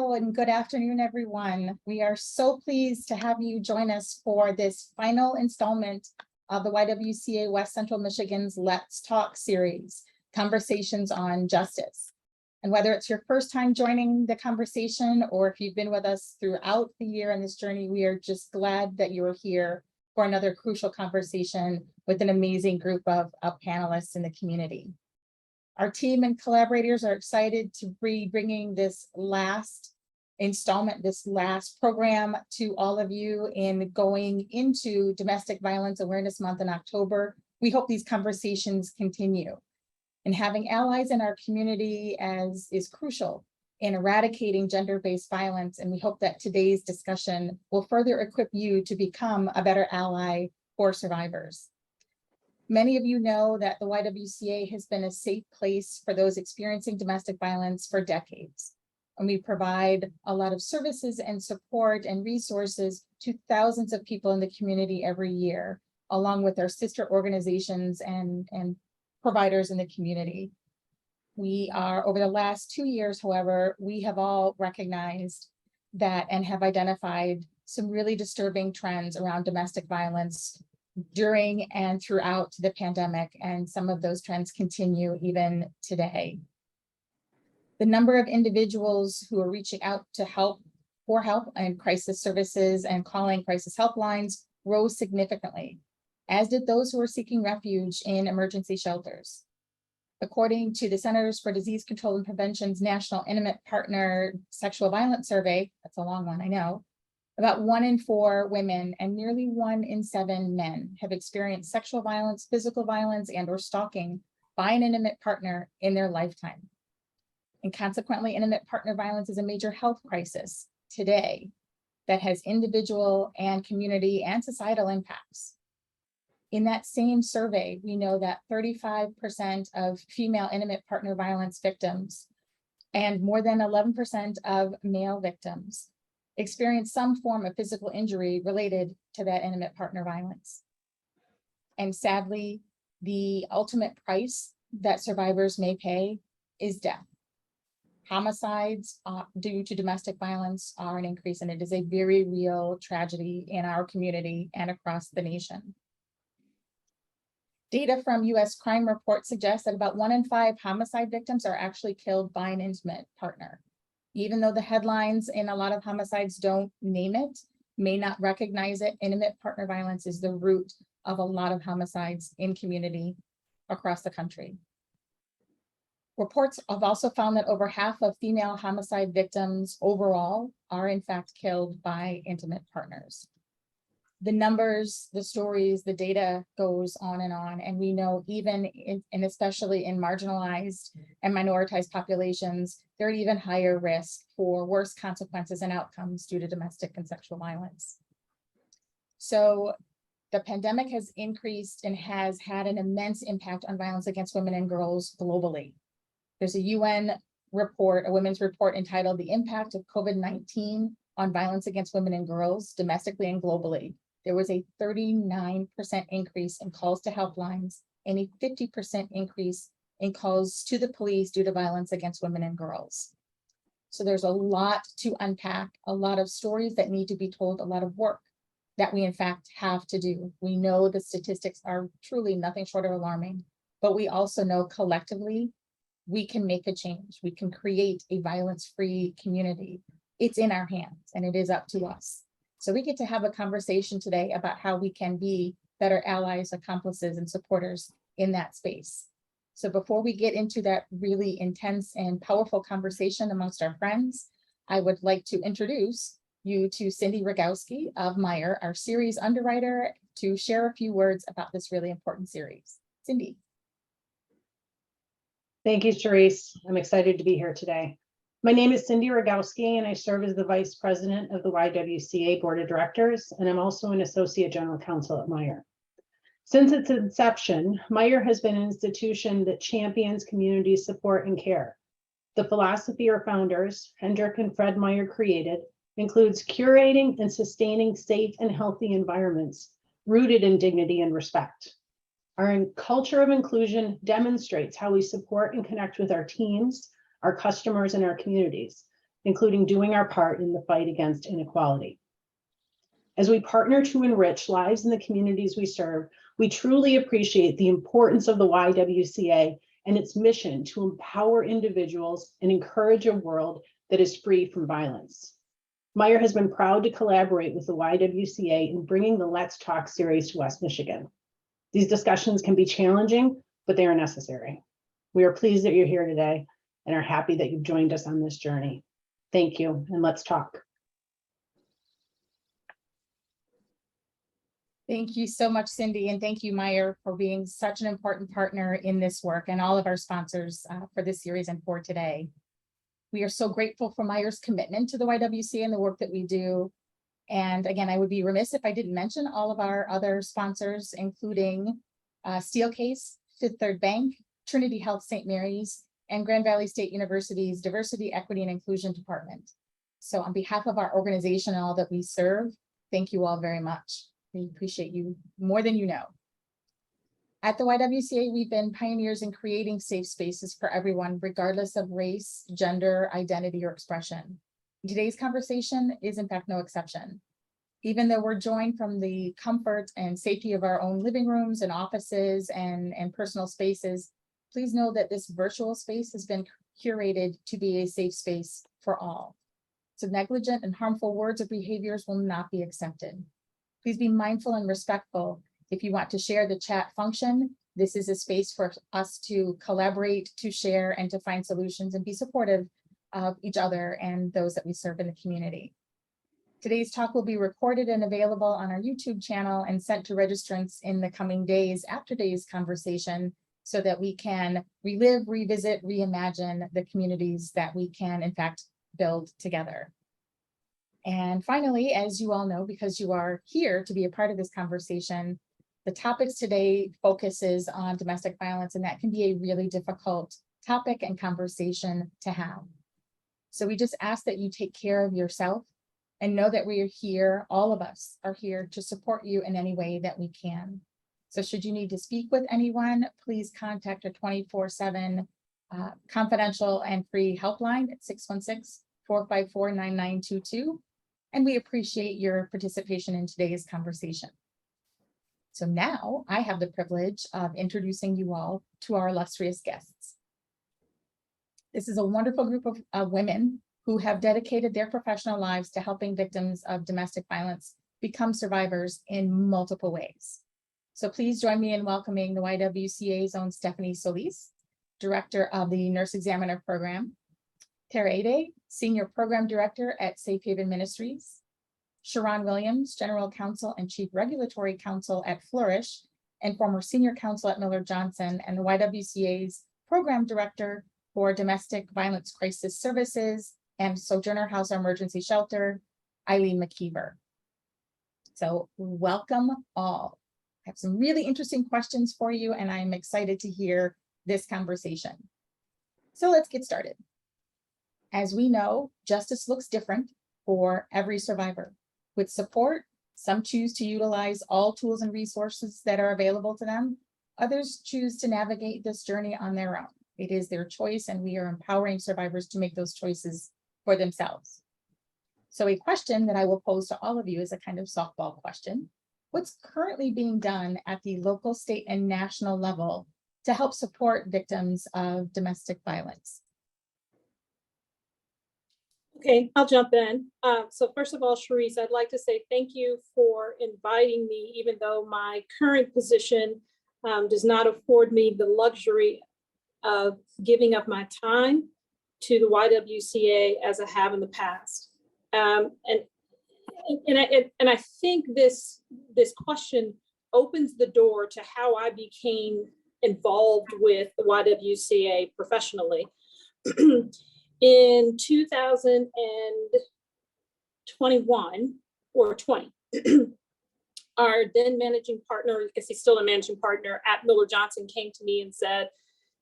Hello and good afternoon, everyone. We are so pleased to have you join us for this final installment of the YWCA West Central Michigan's Let's Talk series, Conversations on Justice. And whether it's your first time joining the conversation or if you've been with us throughout the year on this journey, we are just glad that you're here for another crucial conversation with an amazing group of panelists in the community. Our team and collaborators are excited to be bringing this last installment, this last program to all of you in going into Domestic Violence Awareness Month in October. We hope these conversations continue. And having allies in our community is crucial in eradicating gender-based violence. And we hope that today's discussion will further equip you to become a better ally for survivors. Many of you know that the YWCA has been a safe place for those experiencing domestic violence for decades. And we provide a lot of services and support and resources to thousands of people in the community every year, along with our sister organizations and providers in the community. We are, over the last 2 years, however, we have all recognized that and have identified some really disturbing trends around domestic violence during and throughout the pandemic, and some of those trends continue even today. The number of individuals who are reaching out to help and crisis services and calling crisis helplines rose significantly, as did those who are seeking refuge in emergency shelters. According to the Centers for Disease Control and Prevention's National Intimate Partner Sexual Violence Survey, that's a long one, I know, about 1 in 4 women and nearly 1 in 7 men have experienced sexual violence, physical violence, and/or stalking by an intimate partner in their lifetime. And consequently, intimate partner violence is a major health crisis today that has individual and community and societal impacts. In that same survey, we know that 35% of female intimate partner violence victims and more than 11% of male victims experience some form of physical injury related to that intimate partner violence. And sadly, the ultimate price that survivors may pay is death. Homicides due to domestic violence are an increase, and it is a very real tragedy in our community and across the nation. Data from U.S. crime reports suggest that about 1 in 5 homicide victims are actually killed by an intimate partner. Even though the headlines in a lot of homicides don't name it, may not recognize it, intimate partner violence is the root of a lot of homicides in community across the country. Reports have also found that over half of female homicide victims overall are in fact killed by intimate partners. The numbers, the stories, the data goes on, and we know even and especially in marginalized and minoritized populations, they're at even higher risk for worse consequences and outcomes due to domestic and sexual violence. So the pandemic has increased and has had an immense impact on violence against women and girls globally. There's a UN report, a women's report entitled "The Impact of COVID-19 on Violence Against Women and Girls Domestically and Globally." There was a 39% increase in calls to helplines and a 50% increase in calls to the police due to violence against women and girls. So there's a lot to unpack, a lot of stories that need to be told, a lot of work that we in fact have to do. We know the statistics are truly nothing short of alarming, but we also know collectively we can make a change. We can create a violence-free community. It's in our hands and it is up to us. So we get to have a conversation today about how we can be better allies, accomplices, and supporters in that space. So before we get into that really intense and powerful conversation amongst our friends, I would like to introduce you to Cindy Rogowski of Meijer, our series underwriter, to share a few words about this really important series. Cindy. Thank you, Charisse. I'm excited to be here today. My name is Cindy Rogowski, and I serve as the Vice President of the YWCA Board of Directors, and I'm also an Associate General Counsel at Meijer. Since its inception, Meijer has been an institution that champions community support and care. The philosophy our founders, Hendrik and Fred Meijer, created includes curating and sustaining safe and healthy environments rooted in dignity and respect. Our culture of inclusion demonstrates how we support and connect with our teams, our customers, and our communities. including doing our part in the fight against inequality. As we partner to enrich lives in the communities we serve, we truly appreciate the importance of the YWCA and its mission to empower individuals and encourage a world that is free from violence. Meijer has been proud to collaborate with the YWCA in bringing the Let's Talk series to West Michigan. These discussions can be challenging, but they are necessary. We are pleased that you're here today and are happy that you've joined us on this journey. Thank you, and let's talk. Thank you so much, Cindy, and thank you, Meijer, for being such an important partner in this work and all of our sponsors for this series and for today. We are so grateful for Meijer's commitment to the YWCA and the work that we do. And again, I would be remiss if I didn't mention all of our other sponsors, including Steelcase, Fifth Third Bank, Trinity Health St. Mary's, and Grand Valley State University's Diversity, Equity, and Inclusion Department. So on behalf of our organization and all that we serve, thank you all very much. We appreciate you more than you know. At the YWCA, we've been pioneers in creating safe spaces for everyone, regardless of race, gender, identity, or expression. Today's conversation is in fact no exception. Even though we're joined from the comfort and safety of our own living rooms and offices and personal spaces, please know that this virtual space has been curated to be a safe space for all. So negligent and harmful words or behaviors will not be accepted. Please be mindful and respectful. If you want to share the chat function, this is a space for us to collaborate, to share, and to find solutions and be supportive of each other and those that we serve in the community. Today's talk will be recorded and available on our YouTube channel and sent to registrants in the coming days after today's conversation so that we can relive, revisit, reimagine the communities that we can in fact build together. And finally, as you all know, because you are here to be a part of this conversation, the topics today focuses on domestic violence, and that can be a really difficult topic and conversation to have. So we just ask that you take care of yourself and know that we are here, all of us are here to support you in any way that we can. So should you need to speak with anyone, please contact our 24/7 confidential and free helpline at 616-454-9922. And we appreciate your participation in today's conversation. So now I have the privilege of introducing you all to our illustrious guests. This is a wonderful group of women who have dedicated their professional lives to helping victims of domestic violence become survivors in multiple ways. So please join me in welcoming the YWCA's own Stephanie Solis, Director of the Nurse Examiner Program, Tara Ade, Senior Program Director at Safe Haven Ministries, Sharon Williams, General Counsel and Chief Regulatory Counsel at Flourish, and former Senior Counsel at Miller Johnson, and the YWCA's Program Director for Domestic Violence Crisis Services and Sojourner House Emergency Shelter, Eileen McKeever. So welcome all. I have some really interesting questions for you, and I'm excited to hear this conversation. So let's get started. As we know, justice looks different for every survivor. With support, some choose to utilize all tools and resources that are available to them. Others choose to navigate this journey on their own. It is their choice, and we are empowering survivors to make those choices for themselves. So a question that I will pose to all of you is a kind of softball question. What's currently being done at the local, state, and national level to help support victims of domestic violence? Okay, I'll jump in. So first of all, Charisse, I'd like to say thank you for inviting me, even though my current position does not afford me the luxury of giving up my time to the YWCA as I have in the past. And I think this question opens the door to how I became involved with the YWCA professionally. In 2021 or 20, our then managing partner, I guess he's still a managing partner at Miller Johnson, came to me and said,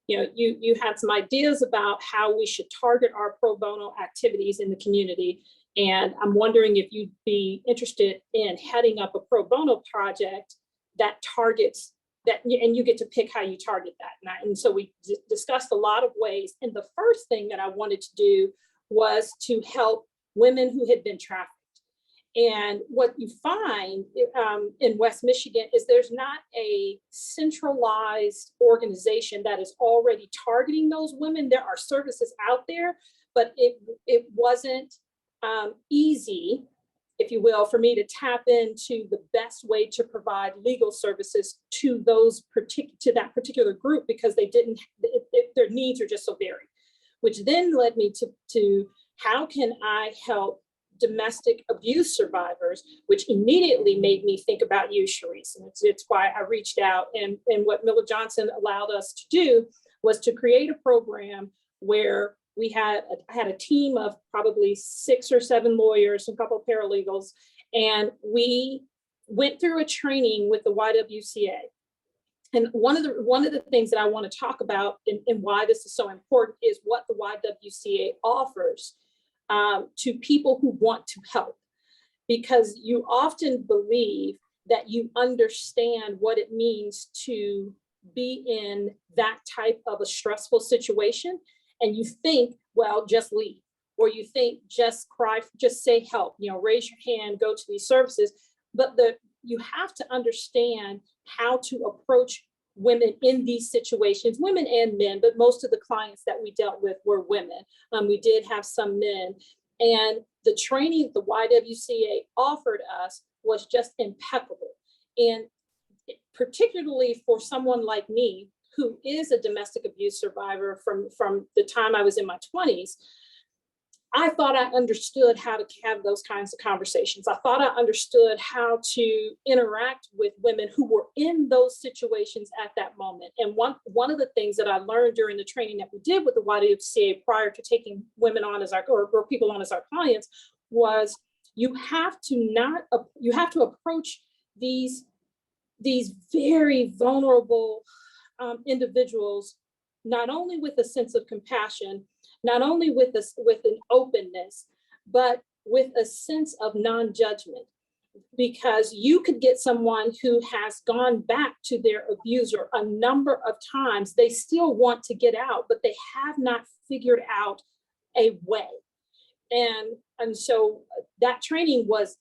you know, you had some ideas about how we should target our pro bono activities in the community. And I'm wondering if you'd be interested in heading up a pro bono project that targets that, and you get to pick how you target that. And so we discussed a lot of ways. And the first thing that I wanted to do was to help women who had been trafficked. And what you find in West Michigan is there's not a centralized organization that is already targeting those women. There are services out there, but it wasn't easy, if you will, for me to tap into the best way to provide legal services to that particular group, because they didn't, their needs are just so varied, which then led me to how can I help domestic abuse survivors, which immediately made me think about you, Sharice. And it's why I reached out. And what Miller Johnson allowed us to do was to create a program where I had a team of probably 6 or 7 lawyers, a couple of paralegals, and we went through a training with the YWCA. And one of the things that I want to talk about and why this is so important is what the YWCA offers to people who want to help, because you often believe that you understand what it means to be in that type of a stressful situation. And you think, well, just leave, or you think just cry, just say help, raise your hand, go to these services. But you have to understand how to approach women in these situations, women and men, but most of the clients that we dealt with were women. We did have some men. And the training the YWCA offered us was just impeccable. And particularly for someone like me, who is a domestic abuse survivor from the time I was in my 20s, I thought I understood how to have those kinds of conversations. I thought I understood how to interact with women who were in those situations at that moment. And one of the things that I learned during the training that we did with the YWCA prior to taking women on as or people on as our clients was you have to approach these very vulnerable individuals, not only with a sense of compassion, not only with an openness, but with a sense of non-judgment, because you could get someone who has gone back to their abuser a number of times. They still want to get out, but they have not figured out a way. And so that training was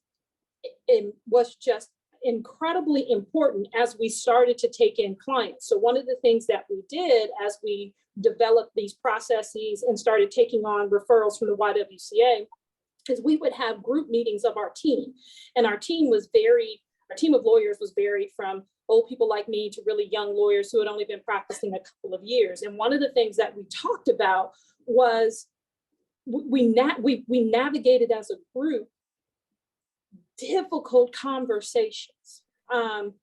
just incredibly important as we started to take in clients. So one of the things that we did as we developed these processes and started taking on referrals from the YWCA is we would have group meetings of our team. And our team of lawyers was varied from old people like me to really young lawyers who had only been practicing a couple of years. And one of the things that we talked about was we navigated as a group difficult conversations,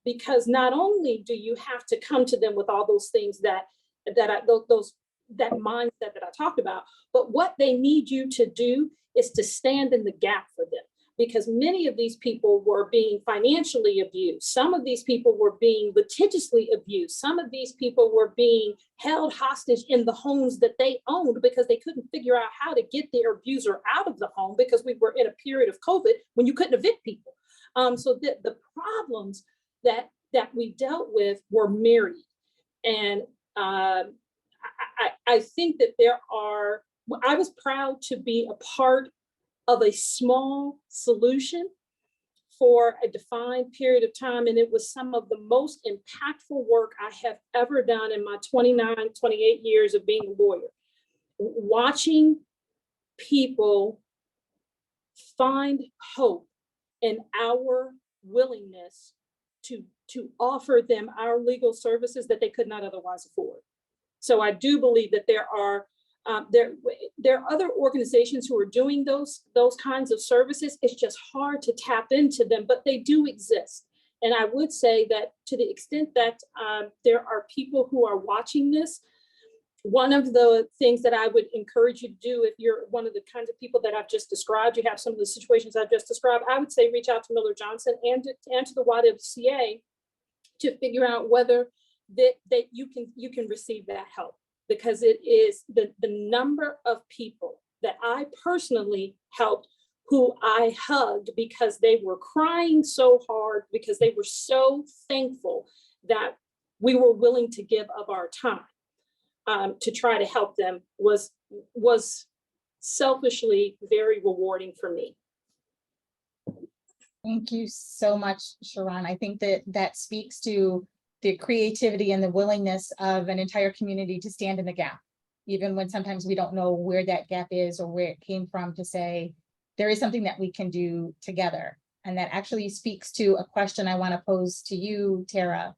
because not only do you have to come to them with all those things that mindset that I talked about, but what they need you to do is to stand in the gap for them, because many of these people were being financially abused. Some of these people were being litigiously abused. Some of these people were being held hostage in the homes that they owned because they couldn't figure out how to get their abuser out of the home, because we were in a period of COVID when you couldn't evict people. So the problems that we dealt with were myriad. And I think that I was proud to be a part of a small solution for a defined period of time. And it was some of the most impactful work I have ever done in my 28 years of being a lawyer. Watching people find hope in our willingness to offer them our legal services that they could not otherwise afford. So I do believe that there are other organizations who are doing those kinds of services. It's just hard to tap into them, but they do exist. And I would say that to the extent that there are people who are watching this, one of the things that I would encourage you to do, if you're one of the kinds of people that I've just described, you have some of the situations I've just described, I would say reach out to Miller Johnson and to the YWCA to figure out whether that you can receive that help. Because it is the number of people that I personally helped who I hugged because they were crying so hard, because they were so thankful that we were willing to give of our time to try to help them was selfishly very rewarding for me. Thank you so much, Sharon. I think that that speaks to the creativity and the willingness of an entire community to stand in the gap, even when sometimes we don't know where that gap is or where it came from, to say there is something that we can do together. And that actually speaks to a question I want to pose to you, Tara.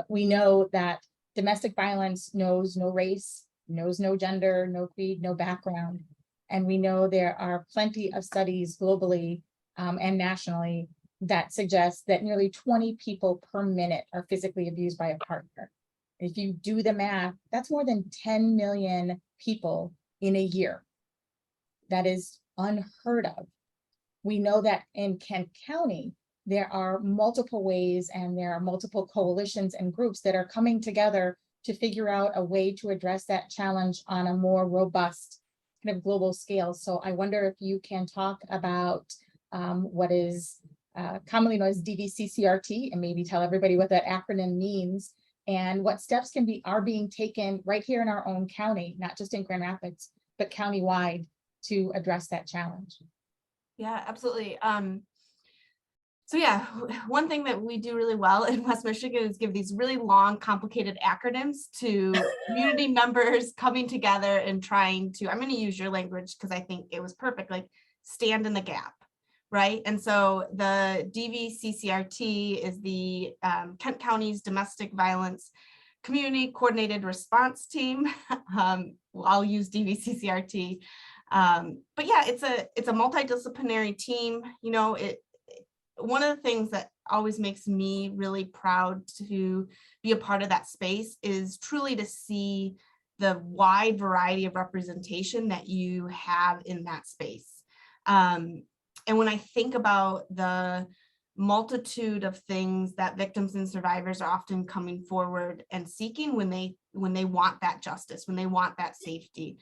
We know that domestic violence knows no race, knows no gender, no creed, no background. And we know there are plenty of studies globally and nationally that suggest that nearly 20 people per minute are physically abused by a partner. If you do the math, that's more than 10 million people in a year. That is unheard of. We know that in Kent County, there are multiple ways and there are multiple coalitions and groups that are coming together to figure out a way to address that challenge on a more robust kind of global scale. So I wonder if you can talk about what is commonly known as DVCCRT, and maybe tell everybody what that acronym means and what steps are being taken right here in our own county, not just in Grand Rapids, but countywide, to address that challenge. Yeah, absolutely. So yeah, one thing that we do really well in West Michigan is give these really long, complicated acronyms to community members coming together and trying to, I'm going to use your language because I think it was perfect, like stand in the gap, right? And so the DVCCRT is the Kent County's Domestic Violence Community Coordinated Response Team. I'll use DVCCRT. But yeah, it's a multidisciplinary team. You know, one of the things that always makes me really proud to be a part of that space is truly to see the wide variety of representation that you have in that space. And when I think about the multitude of things that victims and survivors are often coming forward and seeking when they want that justice, when they want that safety,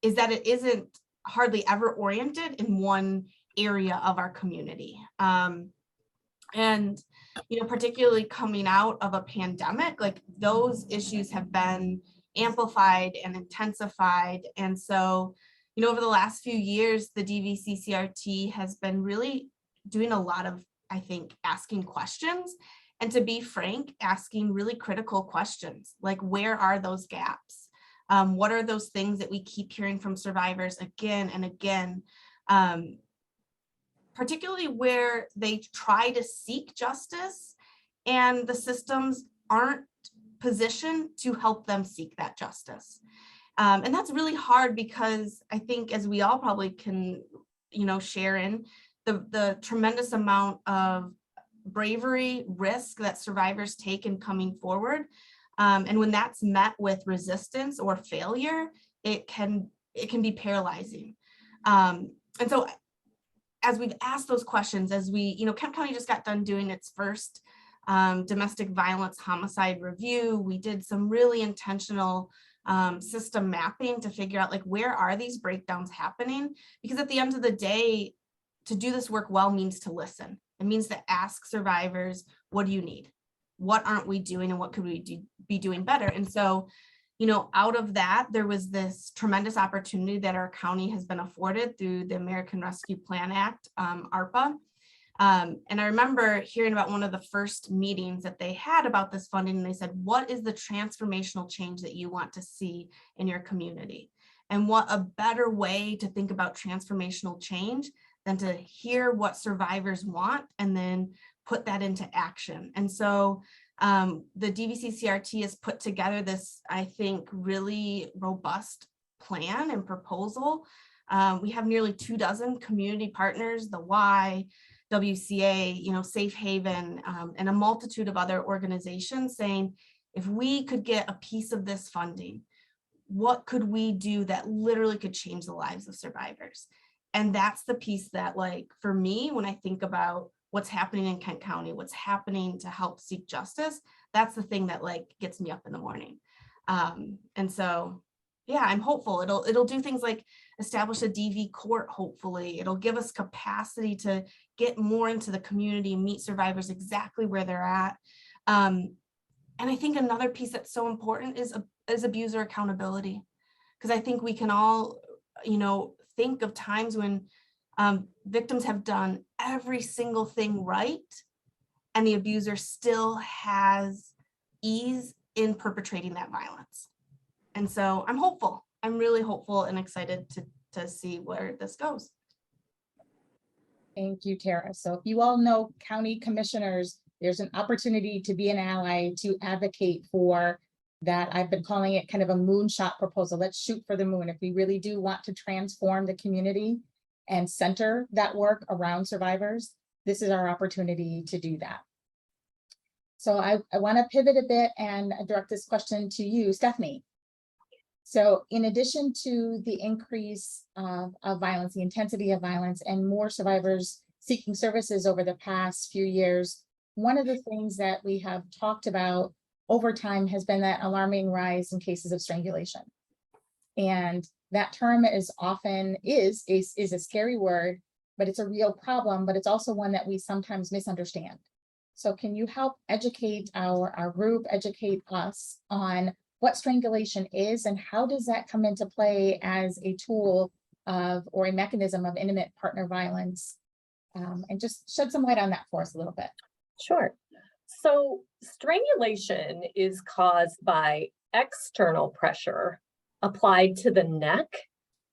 is that it isn't hardly ever oriented in one area of our community. And, you know, particularly coming out of a pandemic, like those issues have been amplified and intensified. And so, you know, over the last few years, the DVCCRT has been really doing a lot of, I think, asking questions, and to be frank, asking really critical questions, like where are those gaps? What are those things that we keep hearing from survivors again and again? Particularly where they try to seek justice and the systems aren't positioned to help them seek that justice. And that's really hard because I think, as we all probably can, you know, share in the tremendous amount of bravery, risk that survivors take in coming forward. And when that's met with resistance or failure, it can be paralyzing. And so as we've asked those questions, as we, you know, Kent County just got done doing its first domestic violence homicide review. We did some really intentional system mapping to figure out, like, where are these breakdowns happening? Because at the end of the day, to do this work well means to listen. It means to ask survivors, what do you need? What aren't we doing and what could we be doing better? And so, you know, out of that, there was this tremendous opportunity that our county has been afforded through the American Rescue Plan Act, ARPA. And I remember hearing about one of the first meetings that they had about this funding, and they said, what is the transformational change that you want to see in your community? And what a better way to think about transformational change than to hear what survivors want and then put that into action. And so the DVCCRT has put together this, I think, really robust plan and proposal. We have nearly 24 community partners, the Y, WCA, you know, Safe Haven, and a multitude of other organizations saying, if we could get a piece of this funding, what could we do that literally could change the lives of survivors? And that's the piece that, like, for me, when I think about what's happening in Kent County, what's happening to help seek justice, that's the thing that, like, gets me up in the morning. And so, yeah, I'm hopeful. It'll do things like establish a DV court, hopefully. It'll give us capacity to get more into the community, meet survivors exactly where they're at. And I think another piece that's so important is abuser accountability, because I think we can all think of times when victims have done every single thing right, and the abuser still has ease in perpetrating that violence. And so I'm hopeful. I'm really hopeful and excited to see where this goes. Thank you, Tara. So if you all know county commissioners, there's an opportunity to be an ally to advocate for that. I've been calling it kind of a moonshot proposal. Let's shoot for the moon. If we really do want to transform the community and center that work around survivors, this is our opportunity to do that. So I want to pivot a bit and direct this question to you, Stephanie. So in addition to the increase of violence, the intensity of violence, and more survivors seeking services over the past few years, one of the things that we have talked about over time has been that alarming rise in cases of strangulation. And that term is often a scary word, but it's a real problem, but it's also one that we sometimes misunderstand. So can you help educate our group, educate us on what strangulation is and how does that come into play as a tool of or a mechanism of intimate partner violence? And just shed some light on that for us a little bit. Sure. So strangulation is caused by external pressure applied to the neck,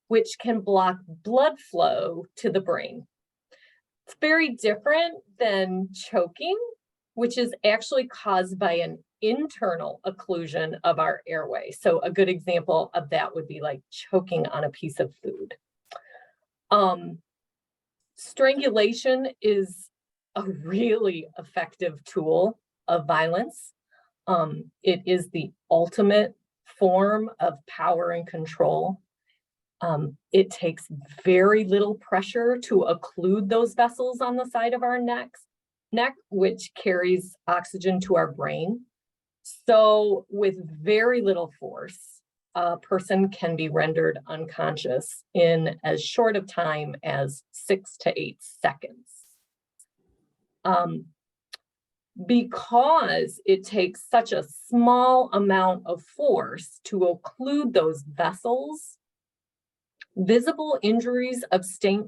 which can block blood flow to the brain. It's very different than choking, which is actually caused by an internal occlusion of our airway. So a good example of that would be like choking on a piece of food. Strangulation is a really effective tool of violence. It is the ultimate form of power and control. It takes very little pressure to occlude those vessels on the side of our neck, which carries oxygen to our brain. So with very little force, a person can be rendered unconscious in as short of time as 6 to 8 seconds. Because it takes such a small amount of force to occlude those vessels, visible injuries of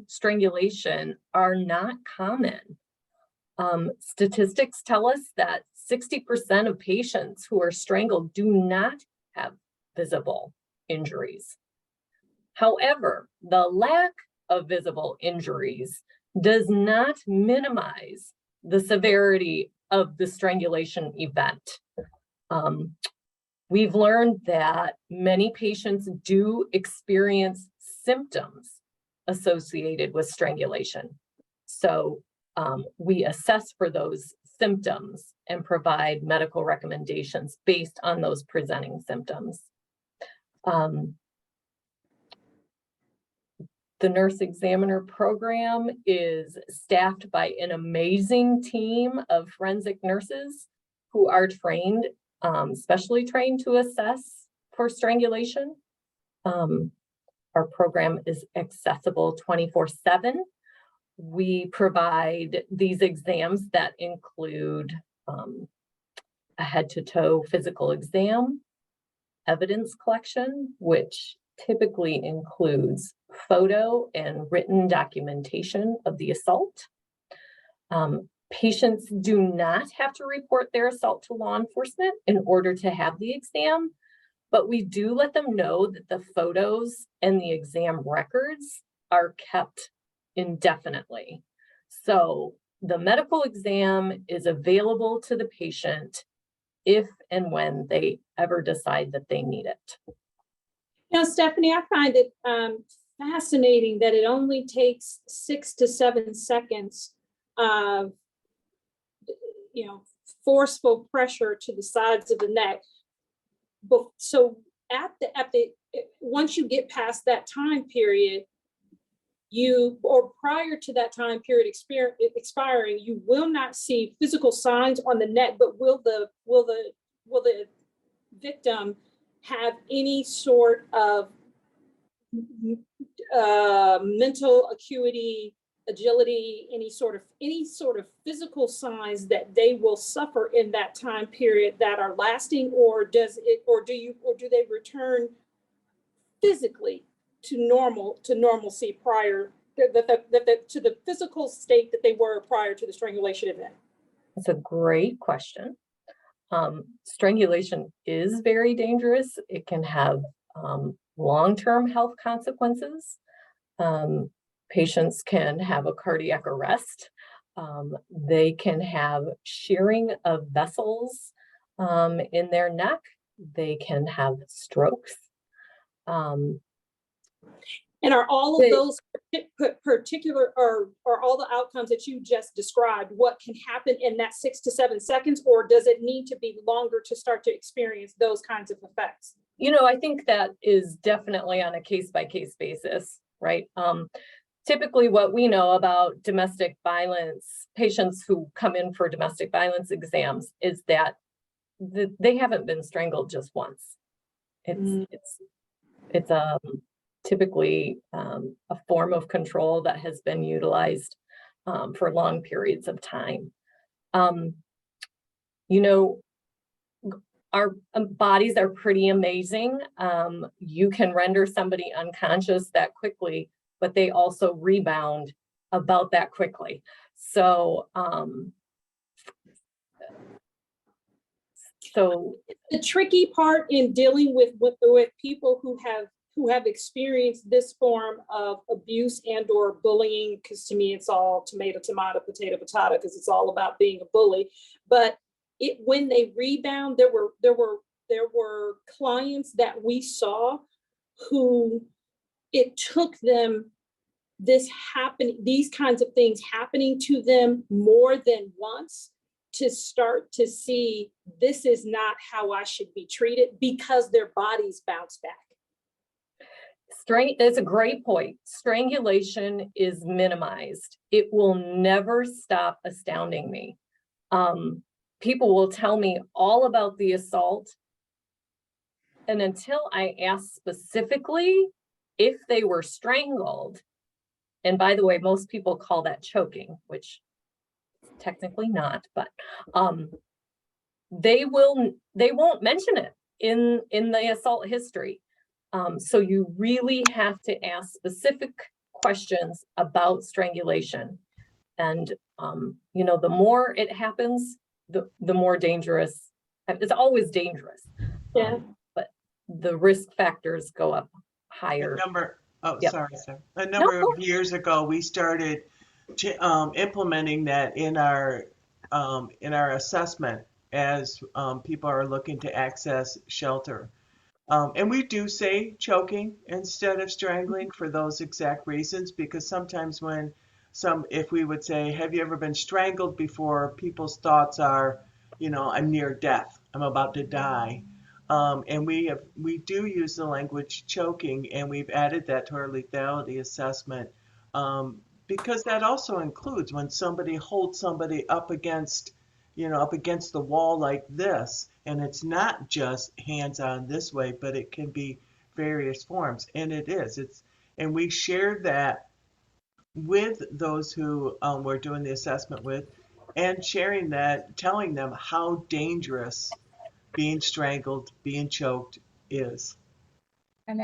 strangulation are not common. Statistics tell us that 60% of patients who are strangled do not have visible injuries. However, the lack of visible injuries does not minimize the severity of the strangulation event. We've learned that many patients do experience symptoms associated with strangulation. So we assess for those symptoms and provide medical recommendations based on those presenting symptoms. The nurse examiner program is staffed by an amazing team of forensic nurses who are trained, specially trained to assess for strangulation. Our program is accessible 24/7. We provide these exams that include a head-to-toe physical exam, evidence collection, which typically includes photo and written documentation of the assault. Patients do not have to report their assault to law enforcement in order to have the exam, but we do let them know that the photos and the exam records are kept indefinitely. So the medical exam is available to the patient if and when they ever decide that they need it. Now, Stephanie, I find it fascinating that it only takes 6 to 7 seconds of, forceful pressure to the sides of the neck. But so once you get past that time period, or prior to that time period expiring, you will not see physical signs on the neck, but will the victim have any sort of mental acuity, agility, any sort of physical signs that they will suffer in that time period that are lasting, or do they return physically to normalcy prior, to the physical state that they were prior to the strangulation event? It's a great question. Strangulation is very dangerous. It can have long-term health consequences. Patients can have a cardiac arrest. They can have shearing of vessels in their neck. They can have strokes. And are all of those particular, or are all the outcomes that you just described what can happen in that 6 to 7 seconds, or does it need to be longer to start to experience those kinds of effects? I think that is definitely on a case-by-case basis, right? Typically what we know about domestic violence, patients who come in for domestic violence exams, is that they haven't been strangled just once. It's typically a form of control that has been utilized for long periods of time. Our bodies are pretty amazing. You can render somebody unconscious that quickly, but they also rebound about that quickly. So, the tricky part in dealing with people who have experienced this form of abuse and or bullying, because to me it's all tomato, potato, because it's all about being a bully. But when they rebound, there were clients that we saw who it took them these kinds of things happening to them more than once to start to see this is not how I should be treated, because their bodies bounce back. That's a great point. Strangulation is minimized. It will never stop astounding me. People will tell me all about the assault, and until I ask specifically if they were strangled, and by the way, most people call that choking, which technically not, but they won't mention it in the assault history. So you really have to ask specific questions about strangulation. And the more it happens, the more dangerous. It's always dangerous. Yeah. But the risk factors go up higher. Yep. A number of years ago, we started implementing that in our assessment as people are looking to access shelter. And we do say choking instead of strangling for those exact reasons, because sometimes if we would say, have you ever been strangled before, people's thoughts are, I'm near death, I'm about to die. And we do use the language choking, and we've added that to our lethality assessment, because that also includes when somebody holds somebody up against the wall like this, and it's not just hands on this way, but it can be various forms, and and we shared that with those who we're doing the assessment with, and sharing that, telling them how dangerous being strangled, being choked is. And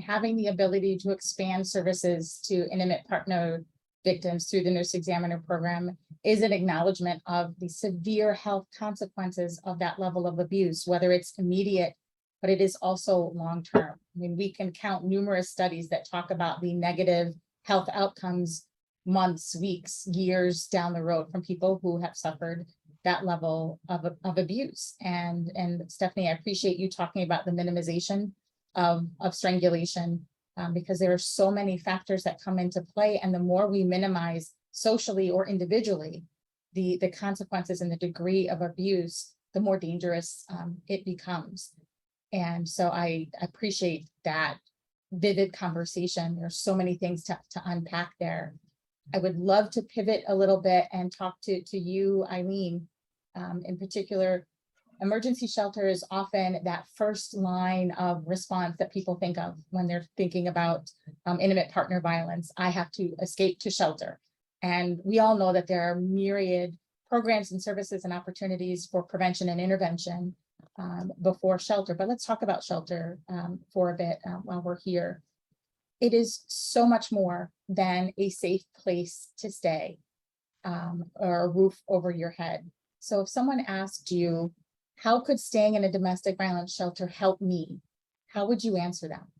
having the ability to expand services to intimate partner victims through the nurse examiner program is an acknowledgement of the severe health consequences of that level of abuse, whether it's immediate, but it is also long-term. I mean, we can count numerous studies that talk about the negative health outcomes months, weeks, years down the road from people who have suffered that level of abuse. And Stephanie, I appreciate you talking about the minimization of strangulation, because there are so many factors that come into play. And the more we minimize socially or individually the consequences and the degree of abuse, the more dangerous it becomes. And so I appreciate that vivid conversation. There's so many things to unpack there. I would love to pivot a little bit and talk to you, Eileen. In particular, emergency shelter is often that first line of response that people think of when they're thinking about intimate partner violence. I have to escape to shelter. And we all know that there are myriad programs and services and opportunities for prevention and intervention before shelter. But let's talk about shelter for a bit while we're here. it is so much more than a safe place to stay, or a roof over your head. So if someone asked you, how could staying in a domestic violence shelter help me? How would you answer them?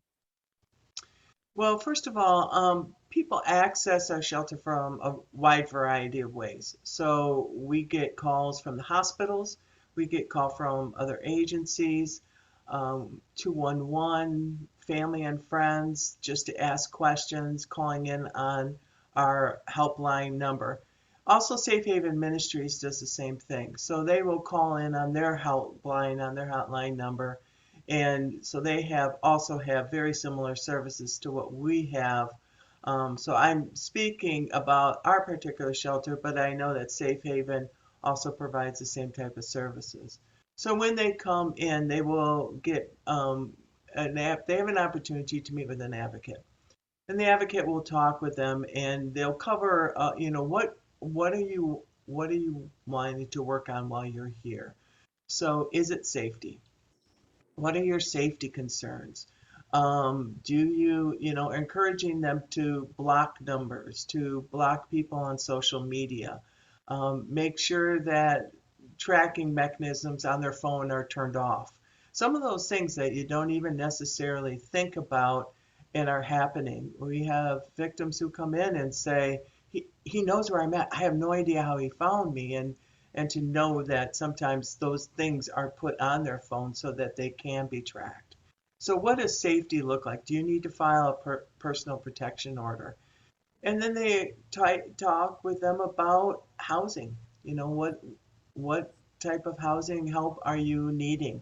Well, first of all, people access our shelter from a wide variety of ways. So we get calls from the hospitals, we get call from other agencies, 211, family and friends, just to ask questions, calling in on our helpline number. Also, Safe Haven Ministries does the same thing. So they will call in on their helpline, on their hotline number. And so they also have very similar services to what we have. So I'm speaking about our particular shelter, but I know that Safe Haven also provides the same type of services. So when they come in, they will get they have an opportunity to meet with an advocate. And the advocate will talk with them, and they'll cover, what are you wanting to work on while you're here? So is it safety? What are your safety concerns? Do encouraging them to block numbers, to block people on social media, make sure that tracking mechanisms on their phone are turned off. Some of those things that you don't even necessarily think about and are happening. We have victims who come in and say, he knows where I'm at. I have no idea how he found me. And to know that sometimes those things are put on their phone so that they can be tracked. So what does safety look like? Do you need to file a personal protection order? And then they talk with them about housing. What type of housing help are you needing?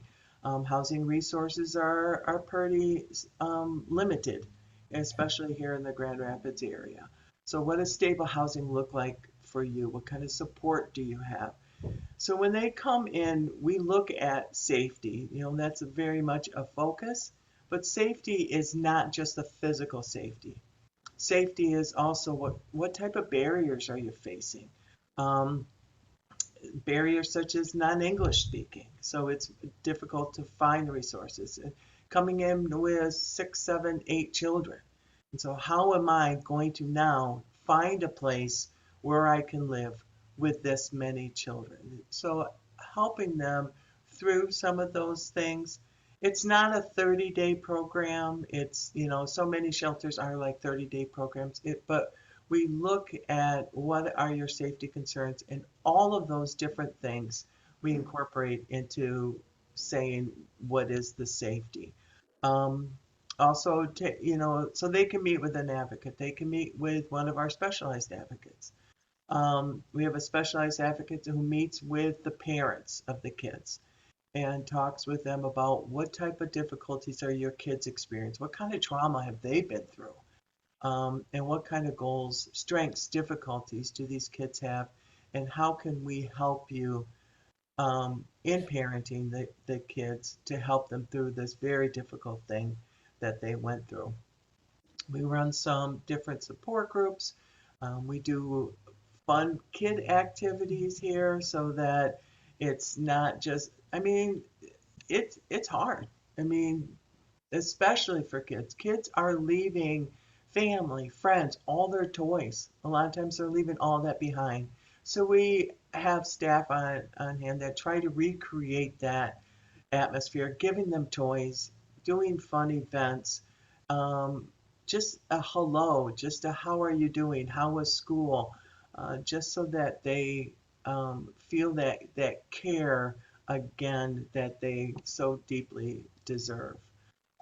Housing resources are pretty limited, especially here in the Grand Rapids area. So what does stable housing look like for you? What kind of support do you have? So when they come in, we look at safety. That's very much a focus, but safety is not just the physical safety. Safety is also what type of barriers are you facing? Um, Barriers such as non-English speaking. So it's difficult to find resources. Coming in with 6, 7, 8 children. And so how am I going to now find a place where I can live with this many children? So helping them through some of those things. It's not a 30-day program. It's, so many shelters are like 30-day programs, but we look at what are your safety concerns, and all of those different things we incorporate into saying what is the safety. Also, so they can meet with an advocate. They can meet with one of our specialized advocates. We have a specialized advocate who meets with the parents of the kids and talks with them about what type of difficulties are your kids experiencing, what kind of trauma have they been through, and what kind of goals, strengths, difficulties do these kids have, and how can we help you in parenting the kids to help them through this very difficult thing that they went through. We run some different support groups. We do fun kid activities here so that it's not just, it's hard. Especially for kids. Kids are leaving family, friends, all their toys. A lot of times they're leaving all that behind. So we have staff on hand that try to recreate that atmosphere, giving them toys, doing fun events, just a hello, just a how are you doing, how was school, just so that they feel that care again that they so deeply deserve.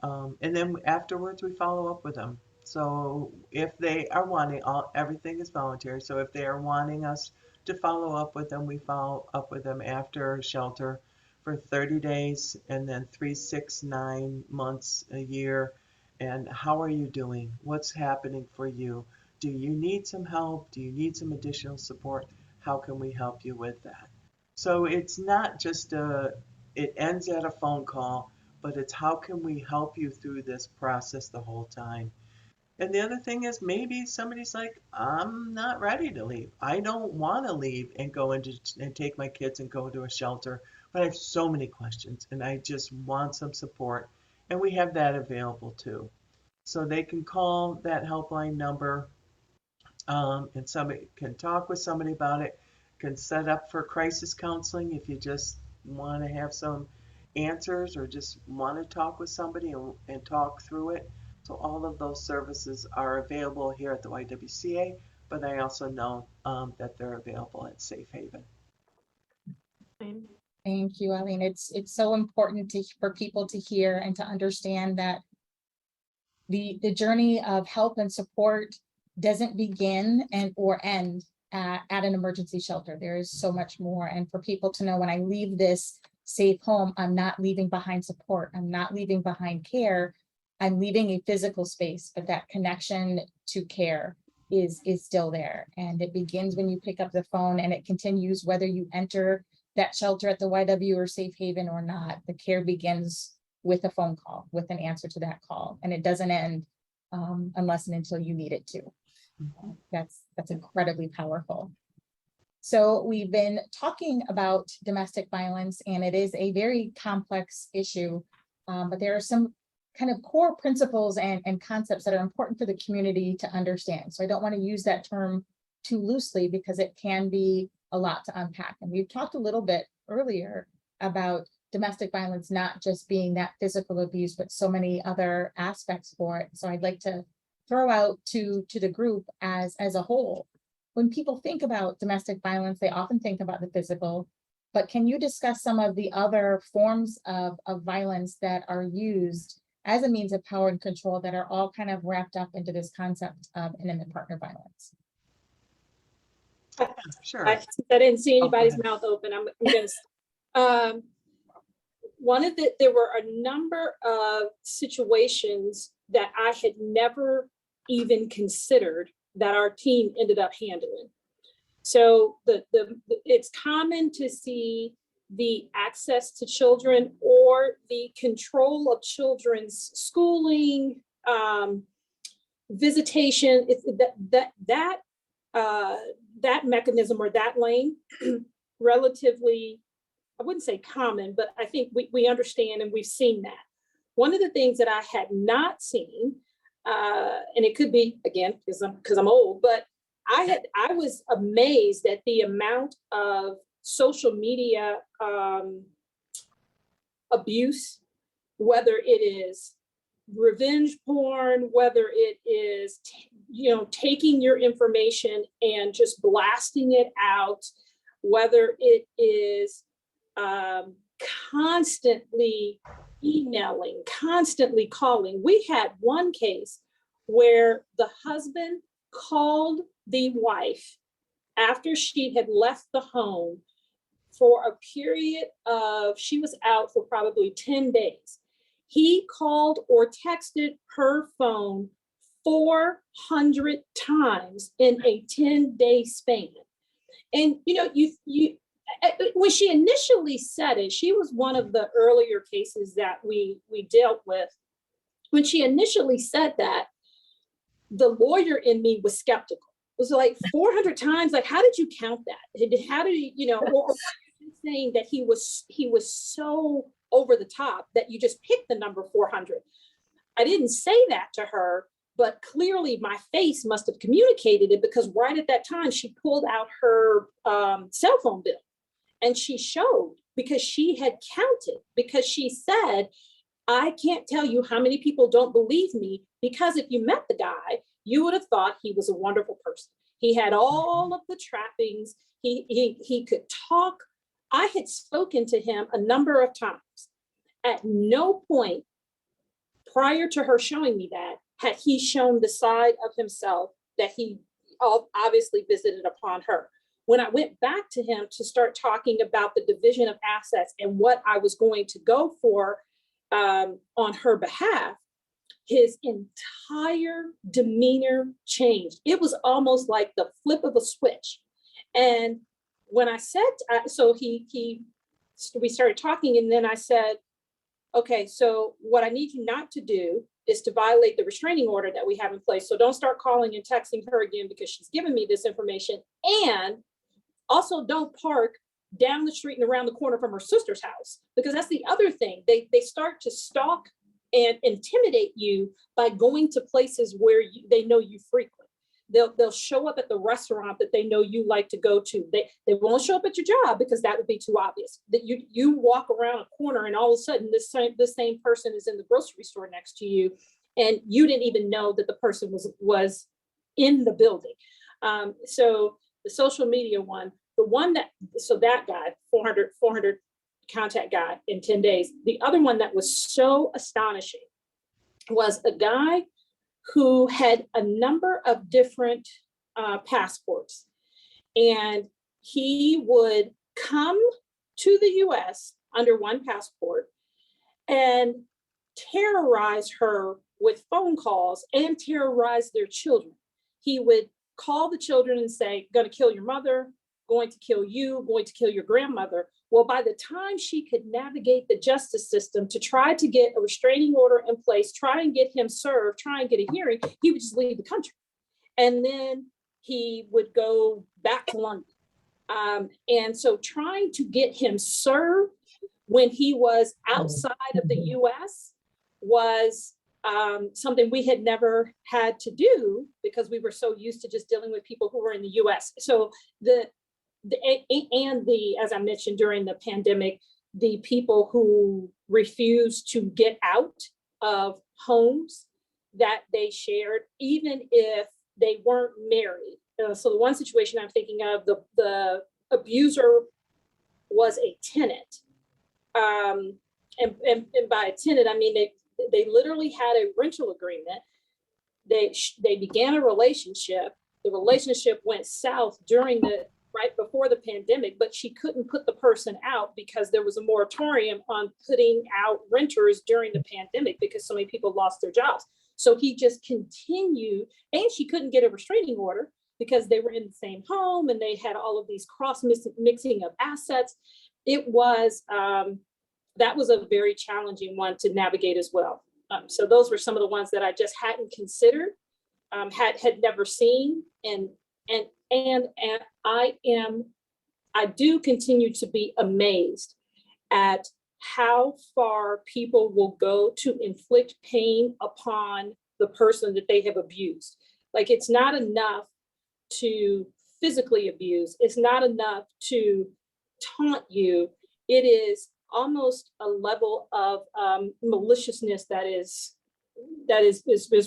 And then afterwards, we follow up with them. So if they are wanting, everything is voluntary. So if they are wanting us to follow up with them, we follow up with them after shelter for 30 days and then 3, 6, 9 months, a year. And how are you doing? What's happening for you? Do you need some help? Do you need some additional support? How can we help you with that? So it's not just it ends at a phone call, but it's how can we help you through this process the whole time. And the other thing is maybe somebody's like, I'm not ready to leave. I don't want to leave and go and take my kids and go to a shelter, but I have so many questions and I just want some support. And we have that available too. So they can call that helpline number, and somebody can talk with somebody about it, can set up for crisis counseling if you just want to have some answers or just want to talk with somebody and talk through it. So all of those services are available here at the YWCA, but I also know that they're available at Safe Haven. Thank you, Eileen. It's so important for people to hear and to understand that the journey of help and support doesn't begin or end at an emergency shelter. There is so much more. And for people to know, when I leave this safe home, I'm not leaving behind support. I'm not leaving behind care. I'm leaving a physical space, but that connection to care is still there. And it begins when you pick up the phone, and it continues whether you enter that shelter at the YW or Safe Haven or not. The care begins with a phone call, with an answer to that call, and it doesn't end unless and until you need it to. That's incredibly powerful. So we've been talking about domestic violence, and it is a very complex issue, but there are some kind of core principles and concepts that are important for the community to understand. So I don't want to use that term too loosely because it can be a lot to unpack. And we've talked a little bit earlier about domestic violence not just being that physical abuse, but so many other aspects for it. So I'd like to throw out to the group as a whole. When people think about domestic violence, they often think about the physical, but can you discuss some of the other forms of violence that are used as a means of power and control that are all kind of wrapped up into this concept of intimate partner violence? Sure. I didn't see Oh, go anybody's ahead. mouth open. I'm gonna. There were a number of situations that I had never even considered that our team ended up handling. So it's common to see the access to children or the control of children's schooling, visitation. It's that mechanism or that lane relatively, I wouldn't say common, but I think we understand and we've seen that. One of the things that I had not seen, and it could be again because I'm old, but I was amazed at the amount of social media abuse, whether it is revenge porn, whether it is taking your information and just blasting it out, whether it is constantly emailing, constantly calling. We had one case where the husband called the wife after she had left the home for a period of, she was out for probably 10 days. He called or texted her phone 400 times in a 10-day span. And when she initially said it, she was one of the earlier cases that we dealt with. When she initially said that, the lawyer in me was skeptical. It was like 400 times, like, how did you count that? How did you, or saying that he was so over the top that you just picked the number 400. I didn't say that to her, but clearly my face must have communicated it, because right at that time she pulled out her cell phone bill and she showed, because she had counted, because she said, I can't tell you how many people don't believe me, because if you met the guy, you would have thought he was a wonderful person. He had all of the trappings. He could talk. I had spoken to him a number of times. At no point prior to her showing me that had he shown the side of himself that he obviously visited upon her. When I went back to him to start talking about the division of assets and what I was going to go for on her behalf, his entire demeanor changed. It was almost like the flip of a switch. And when I said, so we started talking, and then I said, okay, so what I need you not to do is to violate the restraining order that we have in place. So don't start calling and texting her again, because she's given me this information. And also don't park down the street and around the corner from her sister's house, because that's the other thing. They start to stalk and intimidate you by going to places where they know you frequent. They'll show up at the restaurant that they know you like to go to. They won't show up at your job because that would be too obvious. That you walk around a corner and all of a sudden this same person is in the grocery store next to you, and you didn't even know that the person was in the building. So the social media one, that guy, 400 contact guy in 10 days. The other one that was so astonishing was a guy who had a number of different passports, and he would come to the US under one passport and terrorize her with phone calls and terrorize their children. He would call the children and say, going to kill your mother, going to kill you, going to kill your grandmother. Well, by the time she could navigate the justice system to try to get a restraining order in place, try and get him served, try and get a hearing, he would just leave the country. And then he would go back to London. And so trying to get him served when he was outside of the US was something we had never had to do because we were so used to just dealing with people who were in the US. So as I mentioned during the pandemic, the people who refused to get out of homes that they shared, even if they weren't married. So the one situation I'm thinking of, the abuser was a tenant. And by a tenant, I mean, they literally had a rental agreement. They began a relationship. The relationship went south right before the pandemic, but she couldn't put the person out because there was a moratorium on putting out renters during the pandemic because so many people lost their jobs. So he just continued, and she couldn't get a restraining order because they were in the same home and they had all of these cross mixing of assets. It was, that was a very challenging one to navigate as well. So those were some of the ones that I just hadn't considered, had never seen, and I do continue to be amazed at how far people will go to inflict pain upon the person that they have abused. Like, it's not enough to physically abuse. It's not enough to taunt you. It is almost a level of maliciousness that is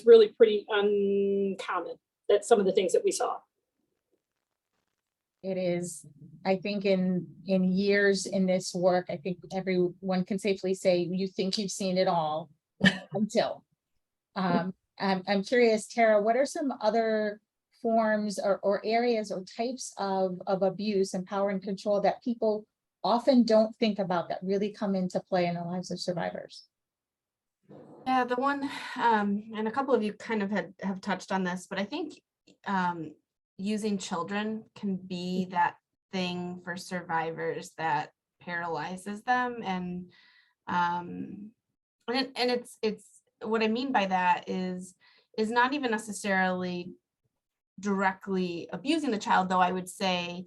really pretty uncommon. That's some of the things that we saw. It is, I think in years in this work, I think everyone can safely say you think you've seen it all until. I'm curious, Tara, what are some other forms or areas or types of abuse and power and control that people often don't think about that really come into play in the lives of survivors? Yeah, the one, and a couple of you kind of have touched on this, but I think using children can be that thing for survivors that paralyzes them, and it's what I mean by that is not even necessarily directly abusing the child, though I would say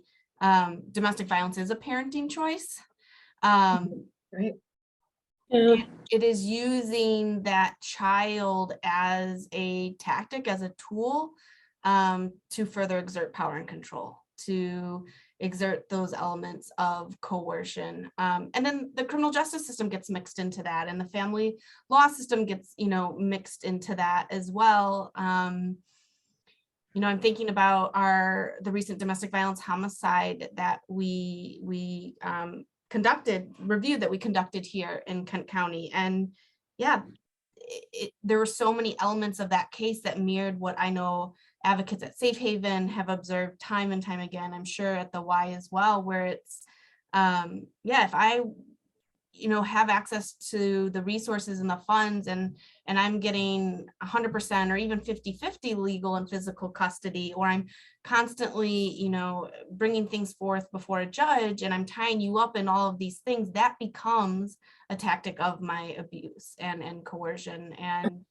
domestic violence is a parenting choice. Right. Yeah. It is using that child as a tactic, as a tool to further exert power and control, to exert those elements of coercion. And then the criminal justice system gets mixed into that, and the family law system gets, mixed into that as well. I'm thinking about the recent domestic violence homicide that we conducted here in Kent County. And yeah, there were so many elements of that case that mirrored what I know advocates at Safe Haven have observed time and time again. I'm sure at the Y as well, where it's, if I, have access to the resources and the funds and I'm getting 100% or even 50-50 legal and physical custody, or I'm constantly, bringing things forth before a judge and I'm tying you up in all of these things, that becomes a tactic of my abuse and coercion. And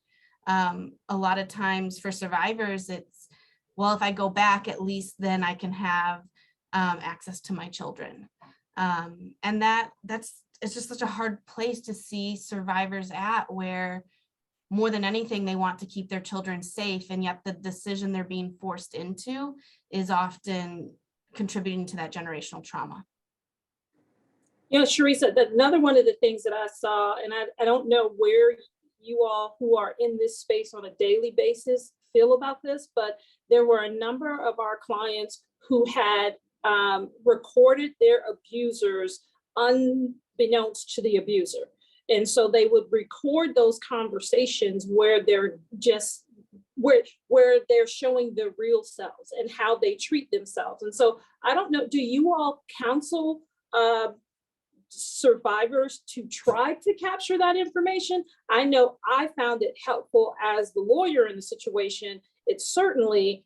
a lot of times for survivors, it's, well, if I go back, at least then I can have access to my children. And it's just such a hard place to see survivors at, where more than anything, they want to keep their children safe, and yet the decision they're being forced into is often contributing to that generational trauma. You know, Sharisa, another one of the things that I saw, and I don't know where you all who are in this space on a daily basis feel about this, but there were a number of our clients who had recorded their abusers unbeknownst to the abuser. And so they would record those conversations where they're just where they're showing their real selves and how they treat themselves. And so I don't know, do you all counsel survivors to try to capture that information? I know I found it helpful as the lawyer in the situation. It certainly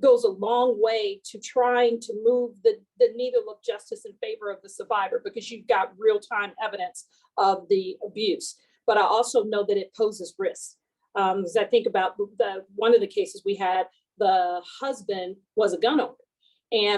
goes a long way to trying to move the needle of justice in favor of the survivor, because you've got real-time evidence of the abuse. But I also know that it poses risks. As I think about one of the cases we had, the husband was a gun owner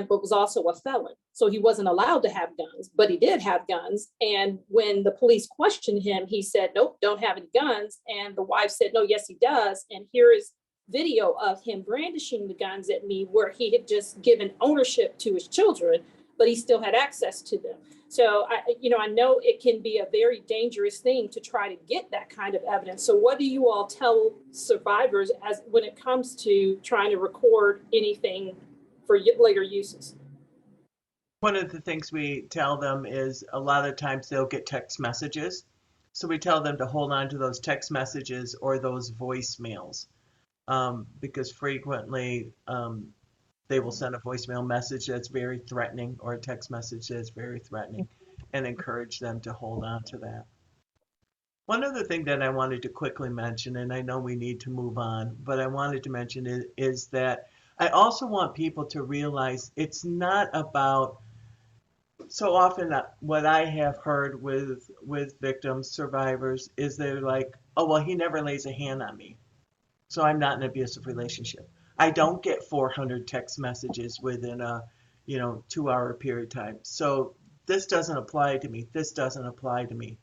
but was also a felon. So he wasn't allowed to have guns, but he did have guns. And when the police questioned him, he said, nope, don't have any guns. And the wife said, no, yes, he does. And here is video of him brandishing the guns at me, where he had just given ownership to his children, but he still had access to them. So I know it can be a very dangerous thing to try to get that kind of evidence. So what do you all tell survivors as when it comes to trying to record anything for later uses? One of the things we tell them is a lot of times they'll get text messages. So we tell them to hold on to those text messages or those voicemails, because frequently they will send a voicemail message that's very threatening or a text message that's very threatening, and encourage them to hold on to that. One other thing that I wanted to quickly mention, and I know we need to move on, but I wanted to mention is that I also want people to realize it's not about, so often what I have heard with victims, survivors, is they're like, oh, well, he never lays a hand on me, so I'm not in an abusive relationship. I don't get 400 text messages within a 2-hour period of time. So this doesn't apply to me. This doesn't apply to me.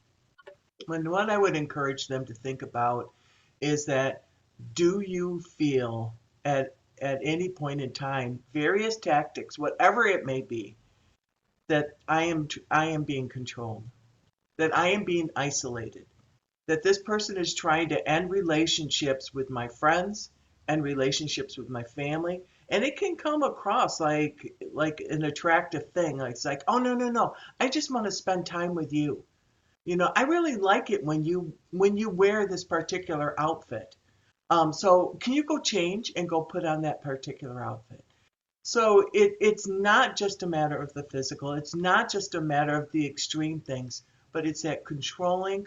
And what I would encourage them to think about is that, do you feel at any point in time, various tactics, whatever it may be, that I am being controlled, that I am being isolated, that this person is trying to end relationships with my friends and relationships with my family. And it can come across like an attractive thing. It's like, oh, no, I just want to spend time with you. I really like it when you wear this particular outfit. So can you go change and go put on that particular outfit? So it's not just a matter of the physical. It's not just a matter of the extreme things, but it's that controlling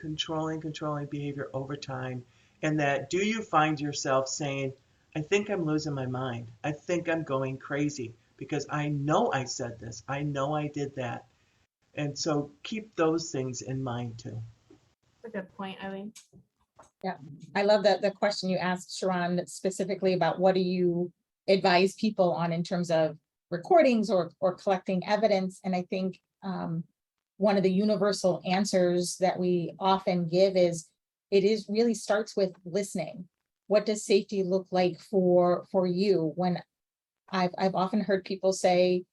behavior over time. And that, do you find yourself saying, I think I'm losing my mind. I think I'm going crazy because I know I said this. I know I did that. And so keep those things in mind too. That's a good point, Eileen. Yeah, I love the question you asked, Sharon, specifically about what do you advise people on in terms of recordings or collecting evidence. And I think one of the universal answers that we often give is it really starts with listening. What does safety look like for you? When I've often heard people say,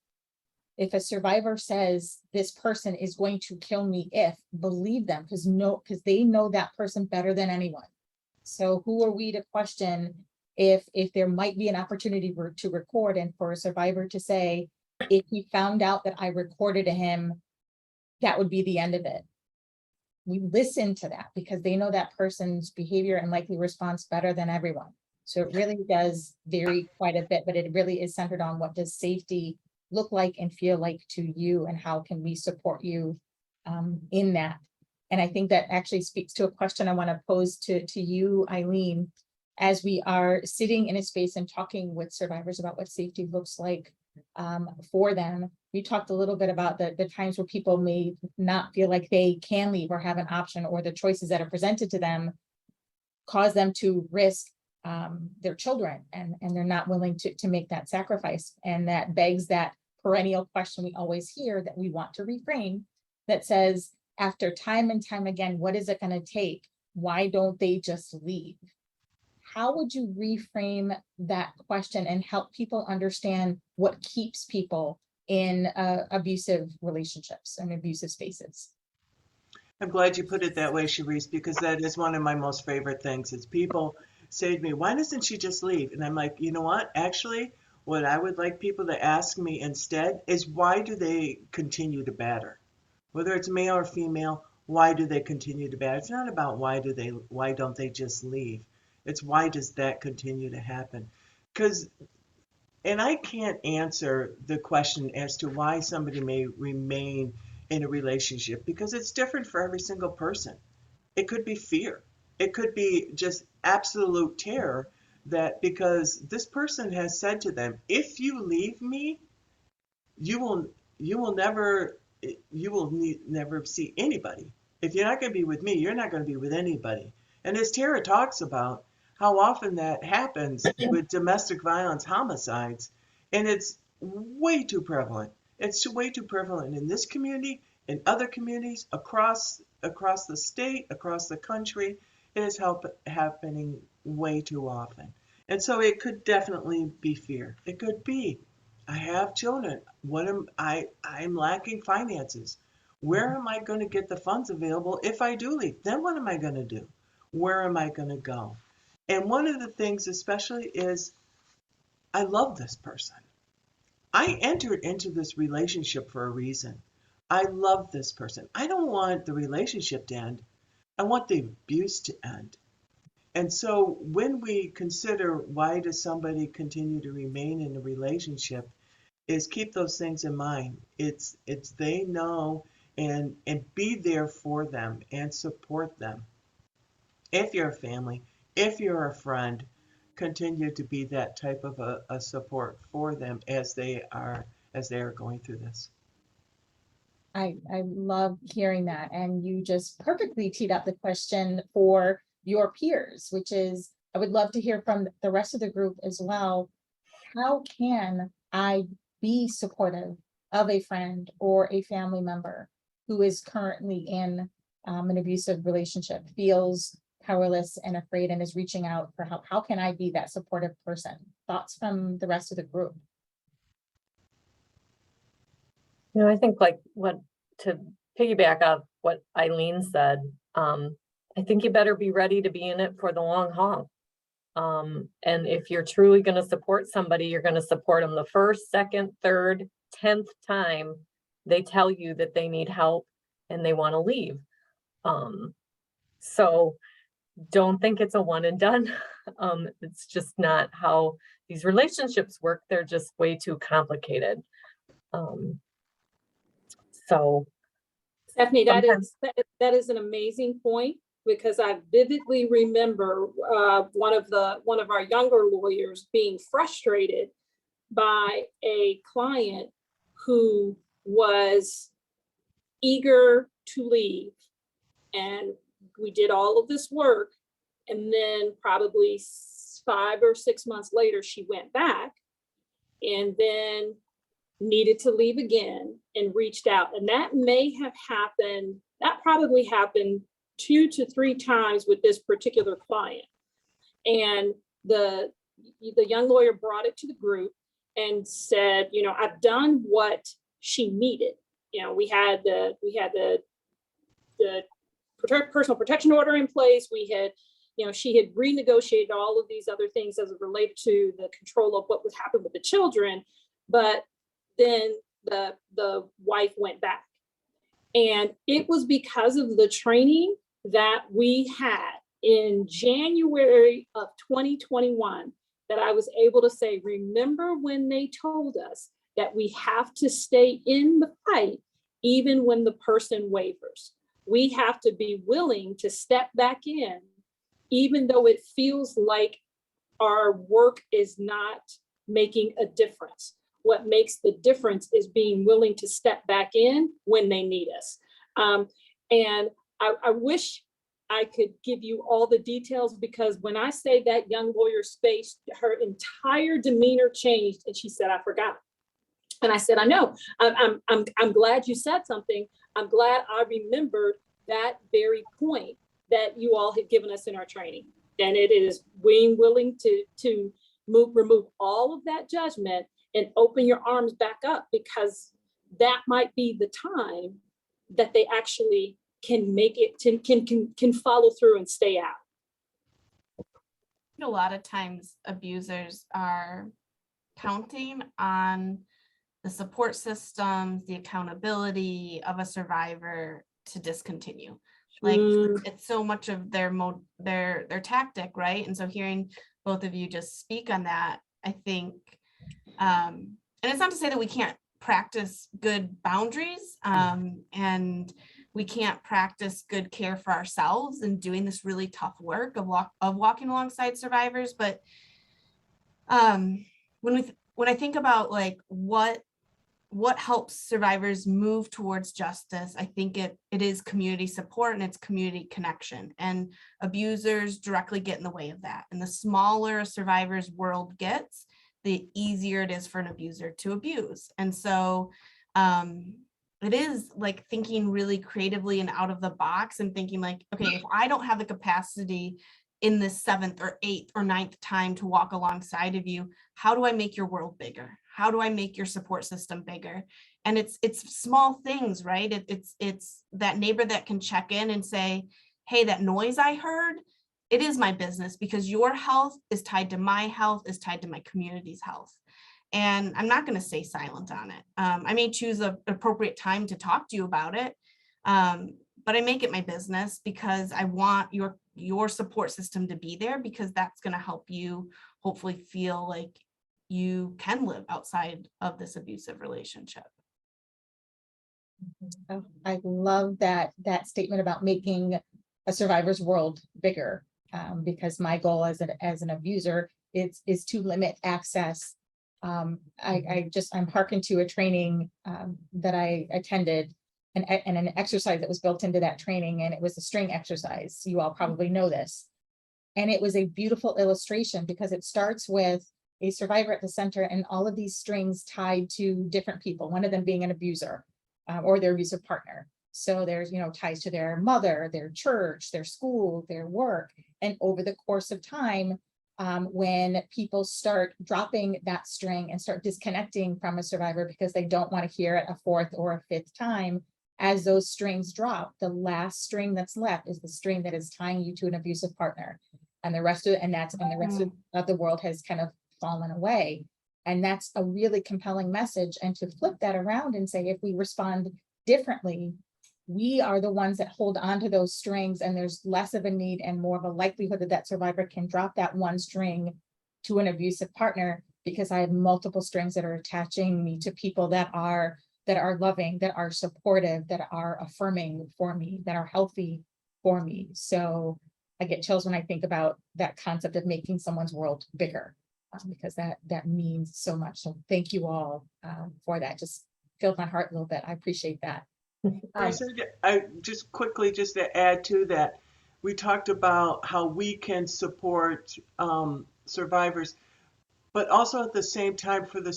if a survivor says this person is going to kill me, believe them, because they know that person better than anyone. So who are we to question if there might be an opportunity to record, and for a survivor to say, if he found out that I recorded him, that would be the end of it. We listen to that because they know that person's behavior and likely response better than everyone. So it really does vary quite a bit, but it really is centered on what does safety look like and feel like to you, and how can we support you in that. And I think that actually speaks to a question I want to pose to you, Eileen, as we are sitting in a space and talking with survivors about what safety looks like for them. We talked a little bit about the times where people may not feel like they can leave or have an option, or the choices that are presented to them cause them to risk their children, and they're not willing to make that sacrifice. And that begs that perennial question we always hear that we want to reframe, that says, after time and time again, what is it going to take why don't they just leave? How would you reframe that question and help people understand what keeps people in abusive relationships and abusive spaces? I'm glad you put it that way, Sharice, because that is one of my most favorite things is people say to me, why doesn't she just leave? And I'm like, you know what? Actually, what I would like people to ask me instead is why do they continue to batter? Whether it's male or female, why do they continue to batter? It's not about why don't they just leave? It's why does that continue to happen? And I can't answer the question as to why somebody may remain in a relationship because it's different for every single person. It could be fear. It could be just absolute terror that because this person has said to them, if you leave me, you will never never see anybody. If you're not going to be with me, you're not going to be with anybody. And as Tara talks about how often that happens with domestic violence homicides, and it's way too prevalent. It's way too prevalent in this community, in other communities, across the state, across the country. It is happening way too often. And so it could definitely be fear. It could be, I have children. I'm lacking finances. Where am I going to get the funds available if I do leave? Then what am I going to do? Where am I going to go? And one of the things especially is, I love this person. I entered into this relationship for a reason. I love this person. I don't want the relationship to end. I want the abuse to end. And so when we consider why does somebody continue to remain in a relationship, is keep those things in mind. It's they know and be there for them and support them. If you're a family, if you're a friend, continue to be that type of a support for them as they are going through this. I love hearing that. And you just perfectly teed up the question for your peers, which is, I would love to hear from the rest of the group as well. How can I be supportive of a friend or a family member who is currently in an abusive relationship, feels powerless and afraid and is reaching out for help? How can I be that supportive person? Thoughts from the rest of the group? You know, I think to piggyback off what Eileen said, I think you better be ready to be in it for the long haul. And if you're truly going to support somebody, you're going to support them the first, second, third, 10th time they tell you that they need help and they want to leave. So don't think it's a one and done. It's just not how these relationships work. They're just way too complicated. So Stephanie, that is an amazing point, because I vividly remember one of our younger lawyers being frustrated by a client who was eager to leave. And we did all of this work, and then probably 5 or 6 months later, she went back and then needed to leave again and reached out. And that probably happened 2 to 3 times with this particular client. And the young lawyer brought it to the group and said, you know, I've done what she needed. You know, we had the personal protection order in place. We had, you know, she had renegotiated all of these other things as it related to the control of what would happen with the children. But then the wife went back. And it was because of the training that we had in January of 2021 that I was able to say, remember when they told us that we have to stay in the fight even when the person wavers. We have to be willing to step back in, even though it feels like our work is not making a difference. What makes the difference is being willing to step back in when they need us. And I wish I could give you all the details, because when I say that young lawyer's face, her entire demeanor changed, and she said, I forgot. And I said, I know, I'm glad you said something. I'm glad I remembered that very point, that you all had given us in our training. And it is being willing to remove all of that judgment and open your arms back up, because that might be the time that they actually can make it, can follow through and stay out. A lot of times abusers are counting on the support systems, the accountability of a survivor to discontinue. Like it's so much of their tactic, right? And so hearing both of you just speak on that, I think, and it's not to say that we can't practice good boundaries, and we can't practice good care for ourselves and doing this really tough work of walking alongside survivors. But when I think about like what helps survivors move towards justice, I think it is community support and it's community connection, and abusers directly get in the way of that. And the smaller a survivor's world gets, the easier it is for an abuser to abuse. And so it is like thinking really creatively and out of the box and thinking like, okay, if I don't have the capacity in the 7th or 8th or 9th time to walk alongside of you, how do I make your world bigger? How do I make your support system bigger? And it's small things, right? It's that neighbor that can check in and say, hey, that noise I heard, it is my business, because your health is tied to my health, is tied to my community's health. And I'm not going to stay silent on it. I may choose an appropriate time to talk to you about it, but I make it my business because I want your support system to be there, because that's going to help you hopefully feel like you can live outside of this abusive relationship. Oh, I love that statement about making a survivor's world bigger, because my goal as an abuser is to limit access. I'm hearkened to a training that I attended, and an exercise that was built into that training, and it was a string exercise. You all probably know this. And it was a beautiful illustration because it starts with a survivor at the center and all of these strings tied to different people, one of them being an abuser or their abusive partner. So there's, ties to their mother, their church, their school, their work. And over the course of time, when people start dropping that string and start disconnecting from a survivor because they don't want to hear it a 4th or a 5th time, as those strings drop, the last string that's left is the string that is tying you to an abusive partner. And the rest of the world has kind of fallen away. And that's a really compelling message. And to flip that around and say, if we respond differently, we are the ones that hold on to those strings, and there's less of a need and more of a likelihood that that survivor can drop that one string to an abusive partner, because I have multiple strings that are attaching me to people that are loving, that are supportive, that are affirming for me, that are healthy for me. So I get chills when I think about that concept of making someone's world bigger, because that means so much. So thank you all for that. Just filled my heart a little bit. I appreciate that. I just quickly, just to add to that, we talked about how we can support survivors, but also at the same time for the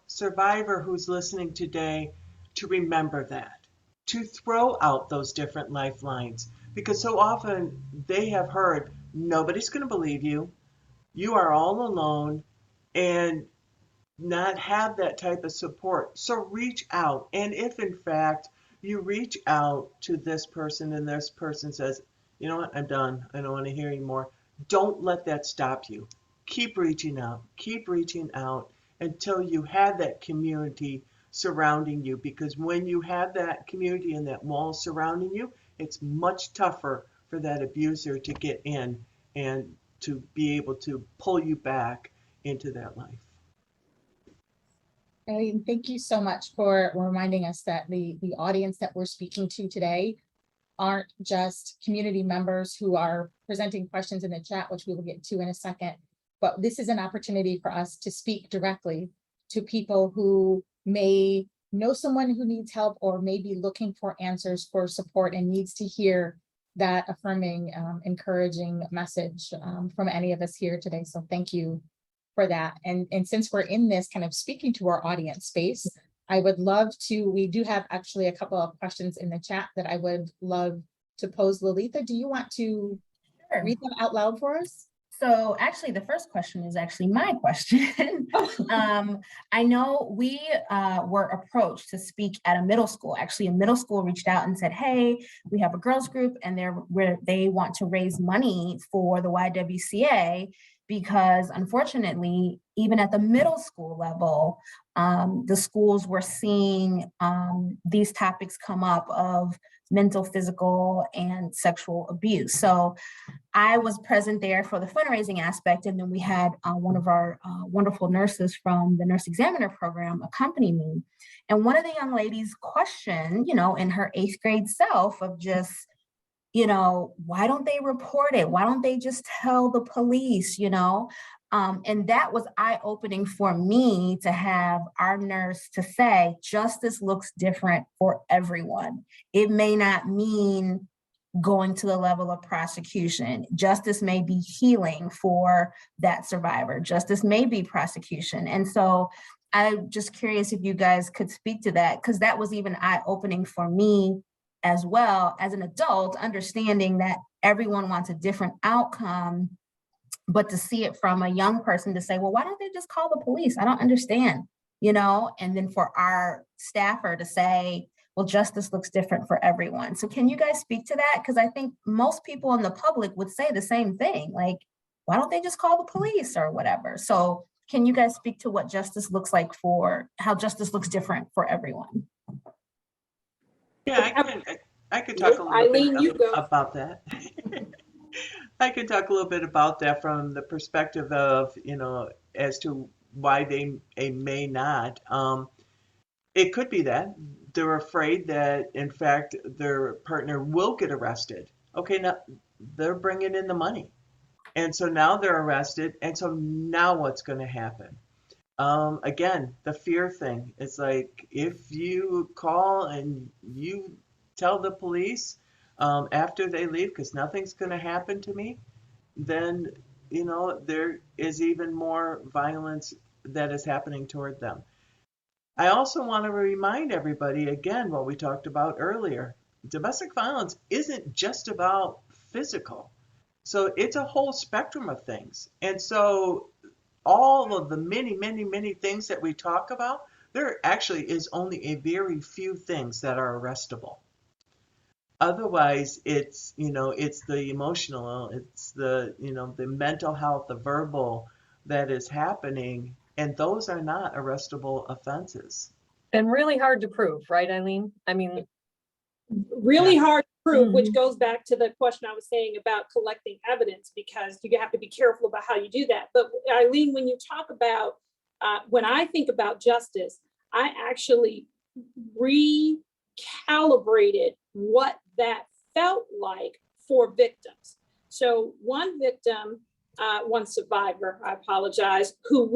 survivor who's listening today to remember that, to throw out those different lifelines, because so often they have heard, nobody's going to believe you, you are all alone, and not have that type of support. So reach out. And if in fact you reach out to this person and this person says, you know what, I'm done, I don't want to hear you more, don't let that stop you. Keep reaching out until you have that community surrounding you, because when you have that community and that wall surrounding you, it's much tougher for that abuser to get in and to be able to pull you back into that life. Eileen, thank you so much for reminding us that the audience that we're speaking to today aren't just community members who are presenting questions in the chat, which we will get to in a second, but this is an opportunity for us to speak directly to people who may know someone who needs help or may be looking for answers for support and needs to hear that affirming, encouraging message from any of us here today. So thank you for that. And since we're in this kind of speaking to our audience space, I would love to, we do have actually a couple of questions in the chat that I would love to pose. Lolita, do you want to Sure. read them out loud for us? So actually, the first question is actually my question. I know we were approached to speak at a middle school. Actually, a middle school reached out and said, hey, we have a girls group and they want to raise money for the YWCA because unfortunately, even at the middle school level, the schools were seeing these topics come up of mental, physical, and sexual abuse. So I was present there for the fundraising aspect, and then we had one of our wonderful nurses from the Nurse Examiner program accompany me. And one of the young ladies questioned, in her 8th grade self of just, why don't they report it? Why don't they just tell the police, And that was eye-opening for me to have our nurse to say, justice looks different for everyone. It may not mean going to the level of prosecution. Justice may be healing for that survivor. Justice may be prosecution. And so I'm just curious if you guys could speak to that, because that was even eye-opening for me as well as an adult, understanding that everyone wants a different outcome, but to see it from a young person to say, well, why don't they just call the police? I don't understand, and then for our staffer to say, well, justice looks different for everyone. So can you guys speak to that? Because I think most people in the public would say the same thing, like, why don't they just call the police or whatever? So can you guys speak to what justice looks like how justice looks different for everyone? Yeah, I could talk a little Eileen, you bit go. about that. I could talk a little bit about that from the perspective of, as to why they may not. It could be that they're afraid that, in fact, their partner will get arrested. Okay, now they're bringing in the money. And so now they're arrested. And so now what's going to happen? Again, the fear thing. It's like if you call and you tell the police after they leave, because nothing's going to happen to me, then, there is even more violence that is happening toward them. I also want to remind everybody again what we talked about earlier. Domestic violence isn't just about physical. So it's a whole spectrum of things. And so all of the many, many, many things that we talk about, there actually is only a very few things that are arrestable. Otherwise, it's, it's the emotional, it's the, the mental health, the verbal that is happening. And those are not arrestable offenses. And really hard to prove, right, Eileen? I mean, Really hard to prove, Mhm. which goes back to the question I was saying about collecting evidence, because you have to be careful about how you do that. But Eileen, when you talk about, when I think about justice, I actually recalibrated what that felt like for victims. So one victim, one survivor, I apologize, who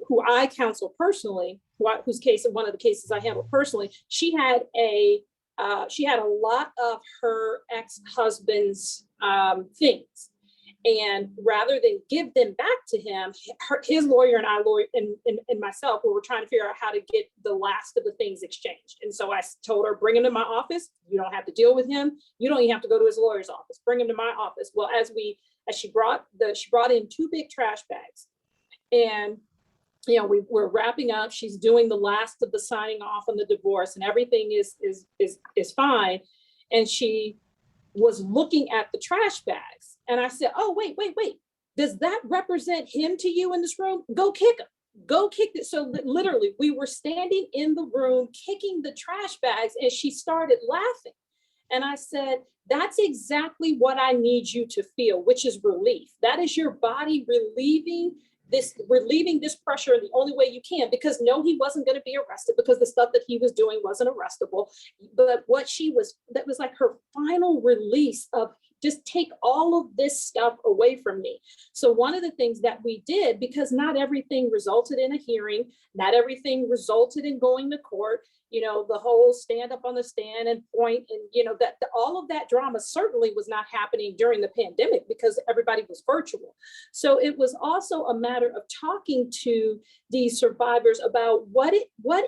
who I counsel personally, one of the cases I handled personally, she had a lot of her ex-husband's things. And rather than give them back to him, his lawyer and I, and myself, we were trying to figure out how to get the last of the things exchanged. And so I told her, bring him to my office. You don't have to deal with him. You don't even have to go to his lawyer's office. Bring him to my office. Well, as she brought in 2 big trash bags, and we're wrapping up. She's doing the last of the signing off on the divorce, and everything is fine. And she was looking at the trash bags, and I said, "Oh, wait! Does that represent him to you in this room? Go kick him. Go kick it." So literally, we were standing in the room kicking the trash bags, and she started laughing. And I said, "That's exactly what I need you to feel, which is relief. That is your body relieving this pressure in the only way you can, because no, he wasn't going to be arrested because the stuff that he was doing wasn't arrestable. But that was like her final release of just take all of this stuff away from me." So one of the things that we did, because not everything resulted in a hearing, not everything resulted in going to court, the whole stand up on the stand and point, and that all of that drama certainly was not happening during the pandemic because everybody was virtual. So it was also a matter of talking to these survivors about what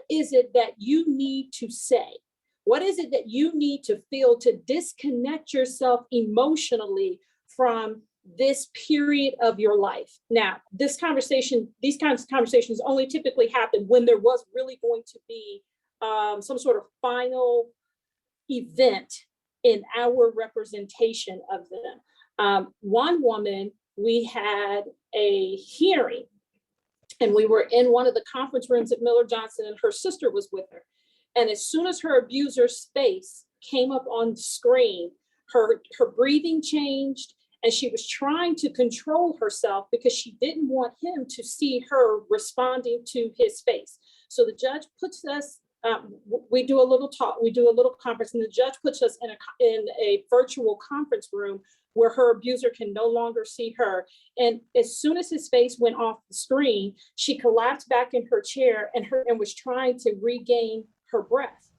is it that you need to say? What is it that you need to feel to disconnect yourself emotionally from this period of your life? Now, these kinds of conversations only typically happen when there was really going to be some sort of final event in our representation of them. One woman, we had a hearing, and we were in one of the conference rooms at Miller Johnson, and her sister was with her. And as soon as her abuser's face came up on the screen, her breathing changed, and she was trying to control herself because she didn't want him to see her responding to his face. So the judge puts us, we do a little talk, we do a little conference, and the judge puts us in a virtual conference room where her abuser can no longer see her. And as soon as his face went off the screen, she collapsed back in her chair and was trying to regain her breath.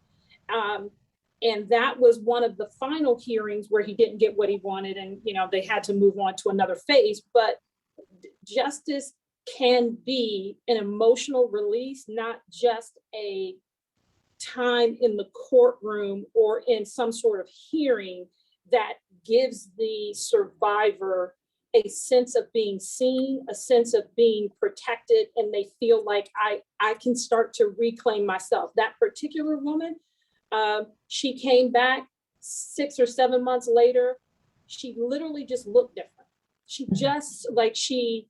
And that was one of the final hearings where he didn't get what he wanted, and they had to move on to another phase. But justice can be an emotional release, not just a time in the courtroom or in some sort of hearing that gives the survivor a sense of being seen, a sense of being protected, and they feel like I can start to reclaim myself. That particular woman, she came back 6 or 7 months later. She literally just looked different. She just like she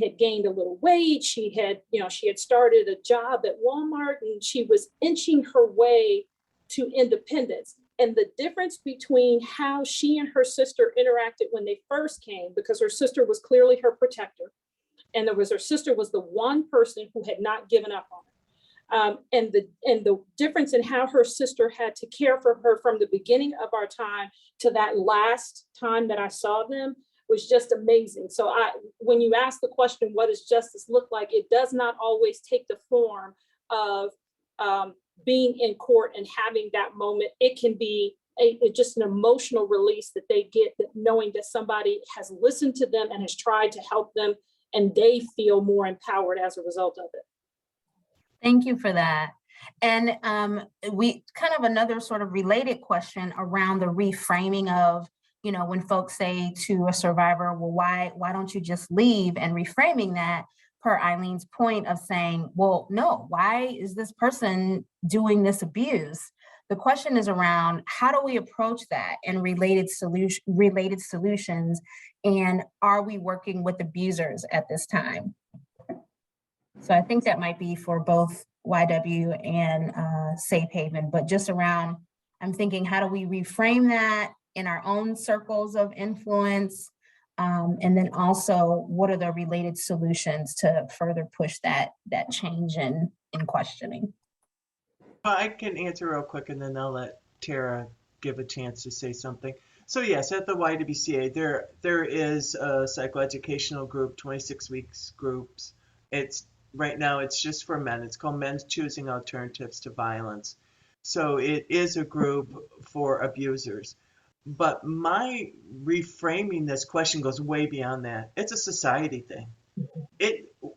had gained a little weight. She had started a job at Walmart, and she was inching her way to independence. And the difference between how she and her sister interacted when they first came, because her sister was clearly her protector, and her sister was the one person who had not given up on her. And the difference in how her sister had to care for her from the beginning of our time to that last time that I saw them was just amazing. So when you ask the question, what does justice look like? It does not always take the form of being in court and having that moment. It can be just an emotional release that they get, that knowing that somebody has listened to them and has tried to help them, and they feel more empowered as a result of it. Thank you for that. And we kind of another sort of related question around the reframing of, when folks say to a survivor, well, why don't you just leave? And reframing that per Eileen's point of saying, well, no, why is this person doing this abuse? The question is around, how do we approach that and related solutions? And are we working with abusers at this time? So I think that might be for both YW and Safe Haven, but just around, I'm thinking, how do we reframe that in our own circles of influence? And then also, what are the related solutions to further push that change in questioning? I can answer real quick, and then I'll let Tara give a chance to say something. So yes, at the YWCA, there is a psychoeducational group, 26 weeks groups. Right now it's just for men. It's called Men's Choosing Alternatives to Violence. So it is a group for abusers. But my reframing this question goes way beyond that. It's a society thing.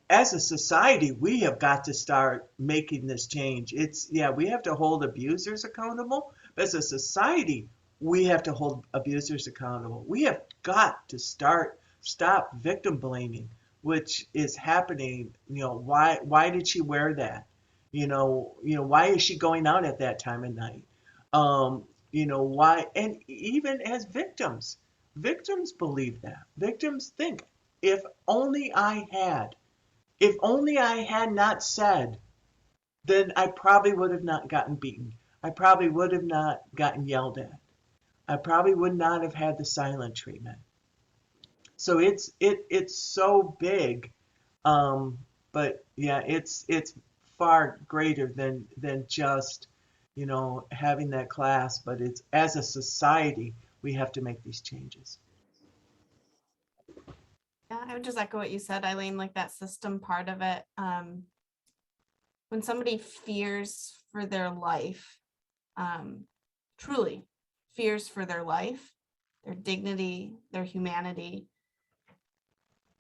As a society, we have got to start making this change. We have to hold abusers accountable, but as a society, we have to hold abusers accountable. We have got to stop victim blaming, which is happening. Why did she wear that? Why is she going out at that time of night? Why? And even as victims believe that. Victims think, if only I had not said, then I probably would have not gotten beaten. I probably would have not gotten yelled at. I probably would not have had the silent treatment. So it's so big, but yeah, it's far greater than just having that class. But it's, as a society, we have to make these changes. Yeah, I would just echo what you said, Eileen, like that system part of it. When somebody fears for their life, truly fears for their life, their dignity, their humanity,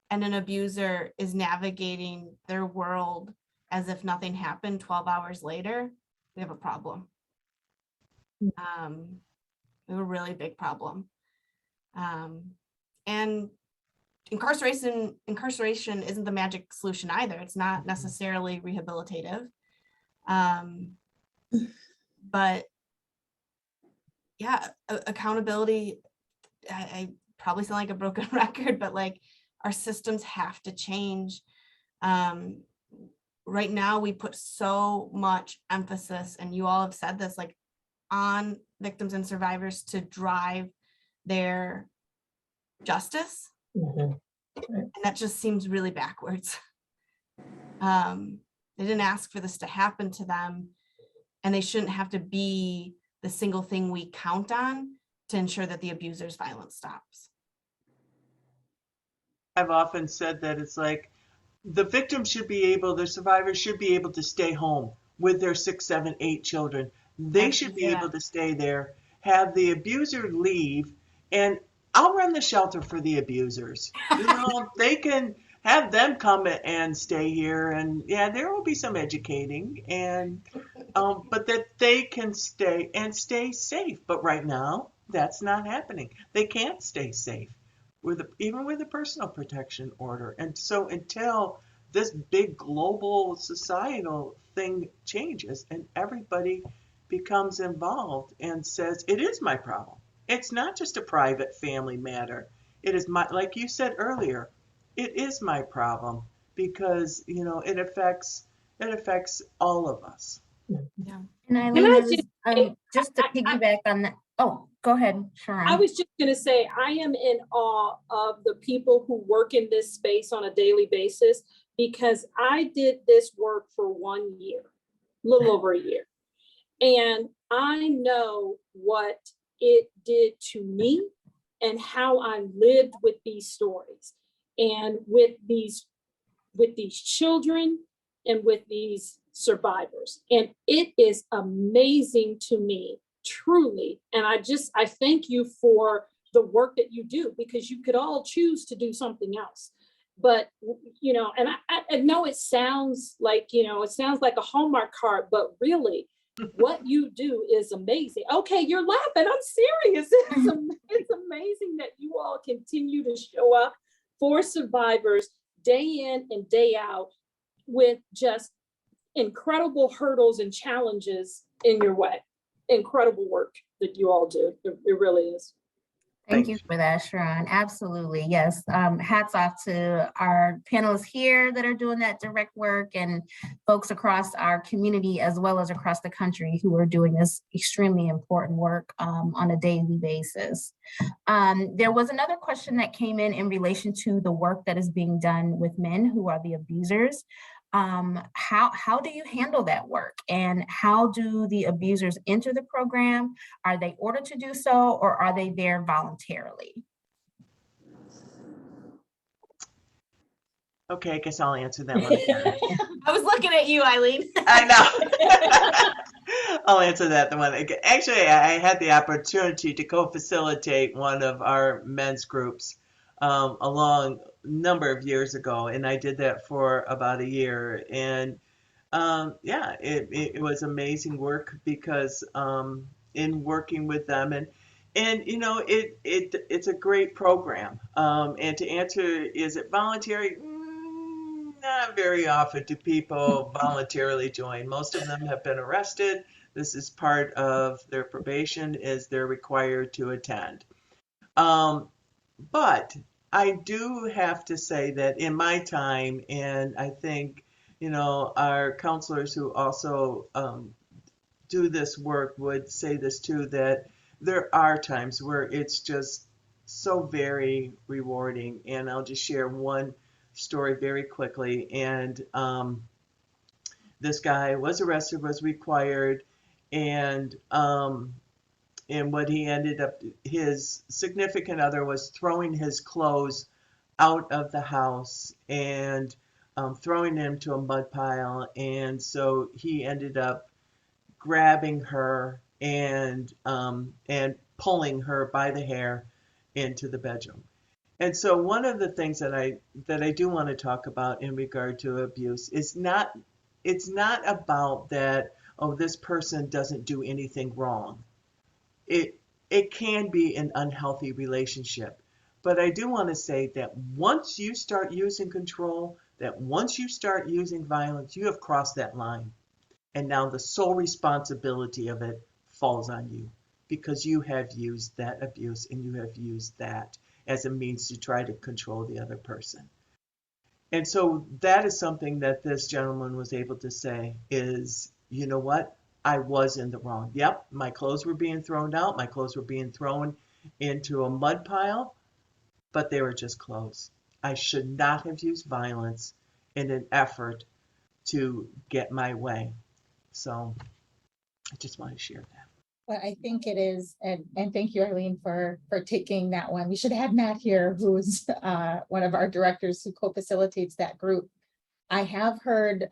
and an abuser is navigating their world as if nothing happened 12 hours later, we have a problem. We have a really big problem. And incarceration isn't the magic solution either. It's not necessarily rehabilitative. But yeah, accountability, I probably sound like a broken record, but like our systems have to change. Right now we put so much emphasis, and you all have said this, like on victims and survivors to drive their justice. Mhm. And that just seems really backwards. They didn't ask for this to happen to them, and they shouldn't have to be the single thing we count on to ensure that the abuser's violence stops. I've often said that it's like the victim should be able, the survivors should be able to stay home with their 6, 7, 8 children. They should be able to stay there, have the abuser leave, and I'll run the shelter for the abusers. You know, they can have them come and stay here, and yeah, there will be some educating, and but that they can stay and stay safe. But right now, that's not happening. They can't stay safe even with a personal protection order. And so until this big global societal thing changes and everybody becomes involved and says, it is my problem. It's not just a private family matter. It is my, like you said earlier, it is my problem because, you know, it affects all of us. And I Eileen, just- just to piggyback on that. Oh, go ahead, Sharon. I was just gonna say, I am in awe of the people who work in this space on a daily basis, because I did this work for 1 year, a little over a year. And I know what it did to me and how I lived with these stories and with these children and with these survivors. And it is amazing to me, truly. And I thank you for the work that you do, because you could all choose to do something else. But, you know, and I know it sounds like, you know, it sounds like a Hallmark card, but really what you do is amazing. Okay, you're laughing. I'm serious. It's amazing that you all continue to show up for survivors day in and day out with just incredible hurdles and challenges in your way. Incredible work that you all do. It really is. Thank you for that, Sharon. Absolutely. Yes. Hats off to our panelists here that are doing that direct work, and folks across our community as well as across the country who are doing this extremely important work on a daily basis. There was another question that came in relation to the work that is being done with men who are the abusers. How do you handle that work, and how do the abusers enter the program? Are they ordered to do so, or are they there voluntarily? Okay, I guess I'll answer that one again. I was looking at you, Eileen. I know. I'll answer that the one again. Actually, I had the opportunity to co-facilitate one of our men's groups a long number of years ago, and I did that for about a year. And yeah, it was amazing work because in working with them, and you know, it's a great program. And to answer, is it voluntary? Not very often do people voluntarily join. Most of them have been arrested. This is part of their probation, is they're required to attend. But I do have to say that in my time, and I think, you know, our counselors who also do this work would say this too, that there are times where it's just so very rewarding. And I'll just share one story very quickly. And this guy was arrested, was required, and what he ended up, his significant other was throwing his clothes out of the house and throwing him to a mud pile. And so he ended up grabbing her and pulling her by the hair into the bedroom. And so one of the things that I do want to talk about in regard to abuse is it's not about that, oh, this person doesn't do anything wrong. it can be an unhealthy relationship. But I do want to say that once you start using control, that once you start using violence, you have crossed that line. And now the sole responsibility of it falls on you because you have used that abuse and you have used that as a means to try to control the other person. And so that is something that this gentleman was able to say is, you know what? I was in the wrong. Yep, my clothes were being thrown out. My clothes were being thrown into a mud pile, but they were just clothes. I should not have used violence in an effort to get my way. So I just want to share that. But I think it is, and thank you, Arlene, for taking that one. We should have Matt here, who's one of our directors who co-facilitates that group. I have heard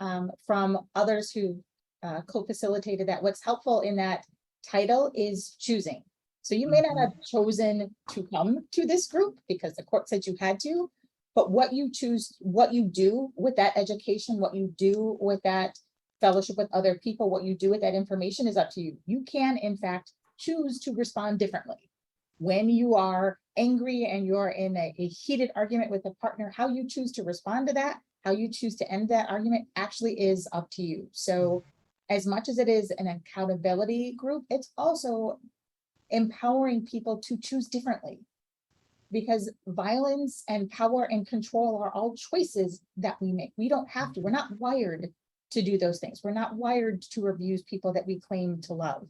from others who co-facilitated that. What's helpful in that title is choosing. So you may not have chosen to come to this group because the court said you had to, but what you choose, what you do with that education, what you do with that fellowship with other people, what you do with that information is up to you. You can, in fact, choose to respond differently. When you are angry and you're in a heated argument with a partner, how you choose to respond to that, how you choose to end that argument actually is up to you. So as much as it is an accountability group, it's also empowering people to choose differently. Because violence and power and control are all choices that we make. We don't have to, we're not wired to do those things. We're not wired to abuse people that we claim to love.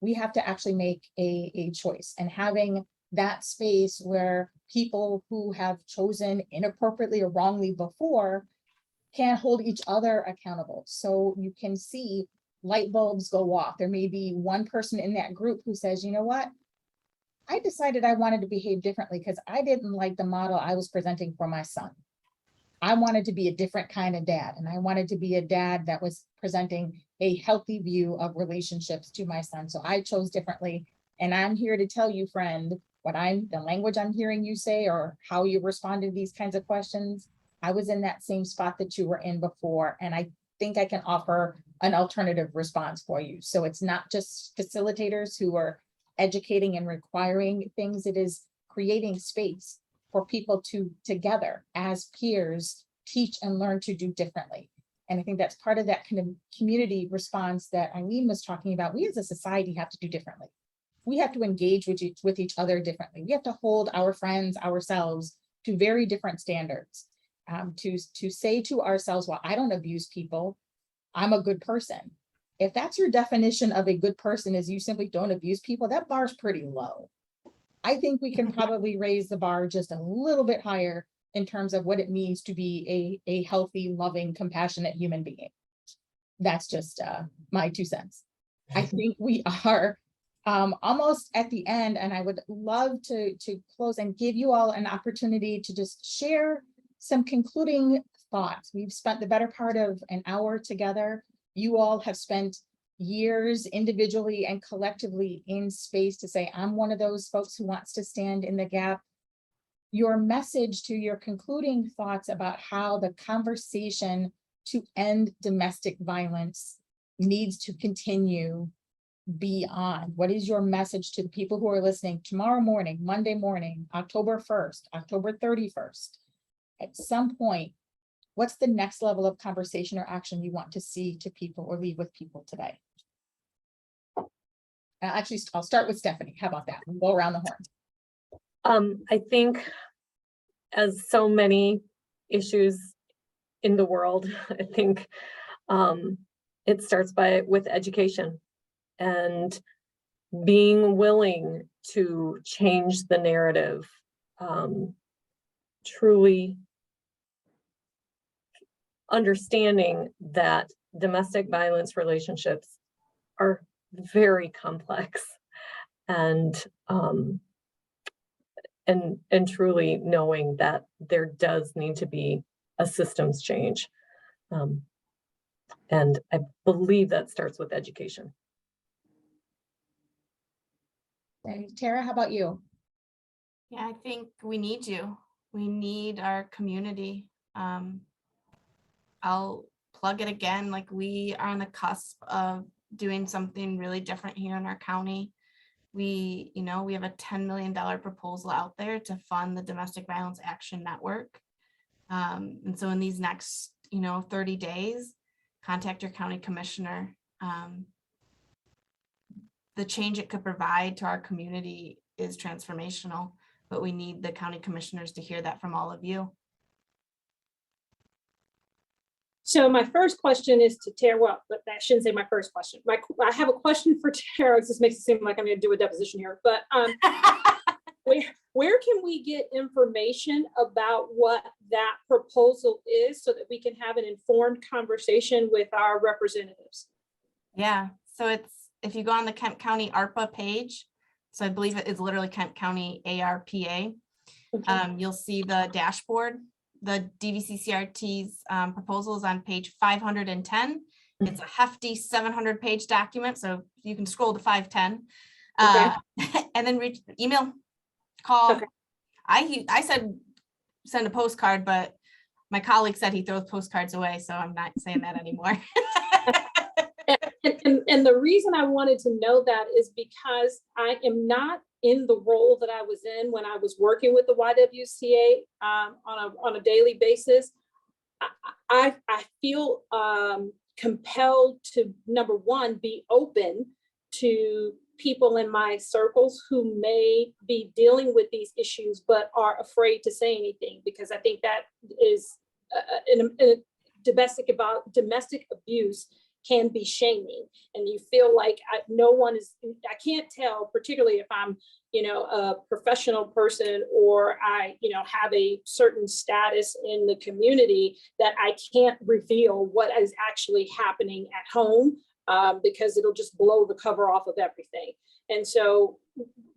We have to actually make a choice, and having that space where people who have chosen inappropriately or wrongly before can hold each other accountable. So you can see light bulbs go off. There may be one person in that group who says, you know what? I decided I wanted to behave differently because I didn't like the model I was presenting for my son. I wanted to be a different kind of dad, and I wanted to be a dad that was presenting a healthy view of relationships to my son. So I chose differently. And I'm here to tell you, friend, the language I'm hearing you say or how you respond to these kinds of questions, I was in that same spot that you were in before. And I think I can offer an alternative response for you. So it's not just facilitators who are educating and requiring things. It is creating space for people to together as peers teach and learn to do differently. And I think that's part of that kind of community response that Eileen was talking about. We as a society have to do differently. We have to engage with each other differently. We have to hold our friends, ourselves to very different standards. To say to ourselves, well, I don't abuse people, I'm a good person. If that's your definition of a good person is you simply don't abuse people, that bar's pretty low. I think we can probably raise the bar just a little bit higher in terms of what it means to be a healthy, loving, compassionate human being. That's just my 2 cents. I think we are almost at the end, and I would love to close and give you all an opportunity to just share some concluding thoughts. We've spent the better part of an hour together. You all have spent years individually and collectively in space to say, I'm one of those folks who wants to stand in the gap. Your message to your concluding thoughts about how the conversation to end domestic violence needs to continue beyond. What is your message to the people who are listening tomorrow morning, Monday morning, October 1st, October 31st? At some point, what's the next level of conversation or action you want to see to people or leave with people today? Actually, I'll start with Stephanie. How about that? We'll go around the horn. I think as so many issues in the world, I think it starts with education and being willing to change the narrative, truly understanding that domestic violence relationships are very complex and truly knowing that there does need to be a systems change. And I believe that starts with education. And Tara, how about you? Yeah, I think we need you. We need our community. I'll plug it again, like we are on the cusp of doing something really different here in our county. We have a $10 million proposal out there to fund the Domestic Violence Action Network. And so in these next, 30 days, contact your county commissioner. The change it could provide to our community is transformational, but we need the county commissioners to hear that from all of you. So my first question is to Tara, well, but I shouldn't say my first question. I have a question for Tara. This makes it seem like I'm going to do a deposition here, but where can we get information about what that proposal is so that we can have an informed conversation with our representatives? Yeah, so if you go on the Kent County ARPA page, so I believe it is literally Kent County ARPA, Okay. you'll see the dashboard. The DVCCRT's proposal is on page 510. It's a hefty 700-page document, so you can scroll to 510. And then email, call. Okay. I said send a postcard, but my colleague said he throws postcards away, so I'm not saying that anymore. And the reason I wanted to know that is because I am not in the role that I was in when I was working with the YWCA on a daily basis. I feel compelled to, number one, be open to people in my circles who may be dealing with these issues but are afraid to say anything, because I think that is domestic abuse can be shaming, and you feel like I can't tell, particularly if I'm, a professional person or I, have a certain status in the community, that I can't reveal what is actually happening at home because it'll just blow the cover off of everything. And so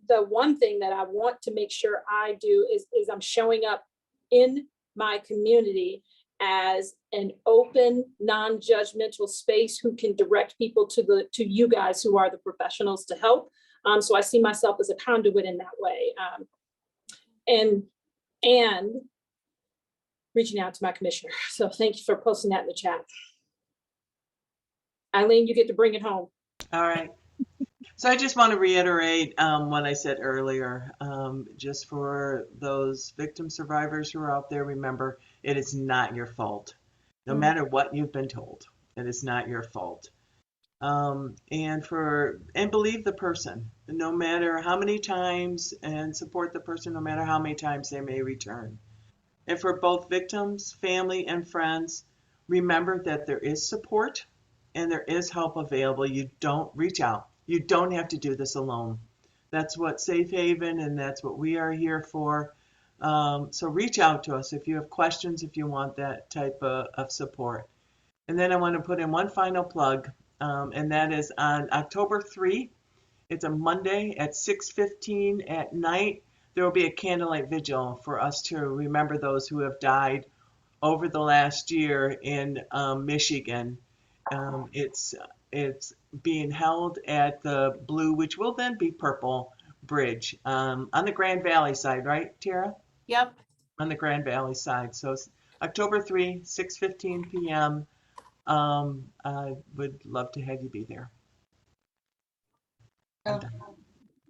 the one thing that I want to make sure I do is I'm showing up in my community as an open, non-judgmental space who can direct people to you guys who are the professionals to help. So I see myself as a conduit in that way. And reaching out to my commissioner. So thank you for posting that in the chat. Eileen, you get to bring it home. All right. So I just want to reiterate what I said earlier. Just for those victim survivors who are out there, remember, it is not your fault. No matter what you've been told, it is not your fault. And believe the person, no matter how many times, and support the person no matter how many times they may return. And for both victims, family, and friends, remember that there is support and there is help available. You don't reach out. You don't have to do this alone. That's what Safe Haven and that's what we are here for. So reach out to us if you have questions, if you want that type of support. And then I want to put in one final plug, and that is on October 3. It's a Monday at 6:15 at night. There will be a candlelight vigil for us to remember those who have died over the last year in Michigan. It's being held at the blue, which will then be purple, bridge on the Grand Valley side, right, Tara? Yep. On the Grand Valley side. So October 3, 6:15 p.m. I would love to have you be there. Oh,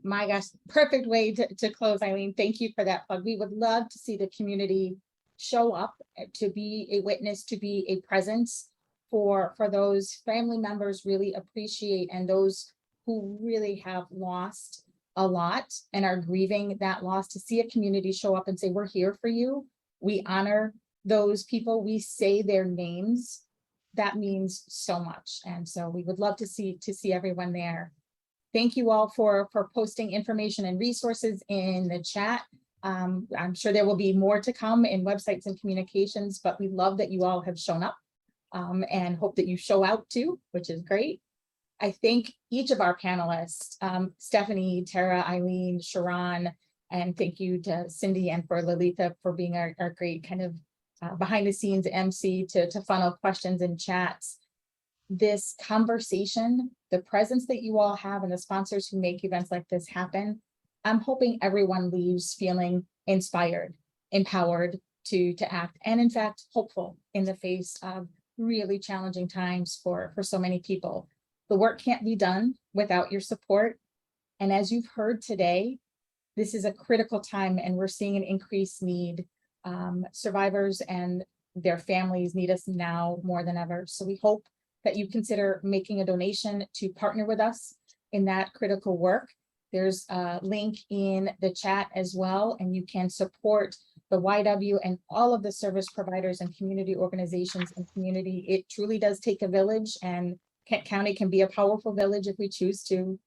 my gosh, perfect way to close, Eileen. Thank you for that plug. We would love to see the community show up, to be a witness, to be a presence for those family members really appreciate, and those who really have lost a lot and are grieving that loss, to see a community show up and say, we're here for you. We honor those people. We say their names. That means so much. And so we would love to see everyone there. Thank you all for posting information and resources in the chat. I'm sure there will be more to come in websites and communications, but we love that you all have shown up and hope that you show out too, which is great. I thank each of our panelists, Stephanie, Tara, Eileen, Sharon, and thank you to Cindy and for Lalitha for being our great kind of behind the scenes MC to funnel questions and chats. This conversation, the presence that you all have and the sponsors who make events like this happen, I'm hoping everyone leaves feeling inspired, empowered to act, and in fact, hopeful in the face of really challenging times for so many people. The work can't be done without your support. And as you've heard today, this is a critical time and we're seeing an increased need. Survivors and their families need us now more than ever. So we hope that you consider making a donation to partner with us in that critical work. There's a link in the chat as well, and you can support the YW and all of the service providers and community organizations and community. It truly does take a village, and Kent County can be a powerful village if we choose to.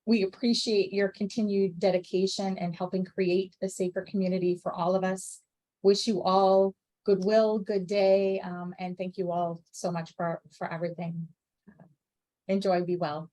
We appreciate your continued dedication and helping create a safer community for all of us. Wish you all goodwill, good day, and thank you all so much for everything. Enjoy, be well.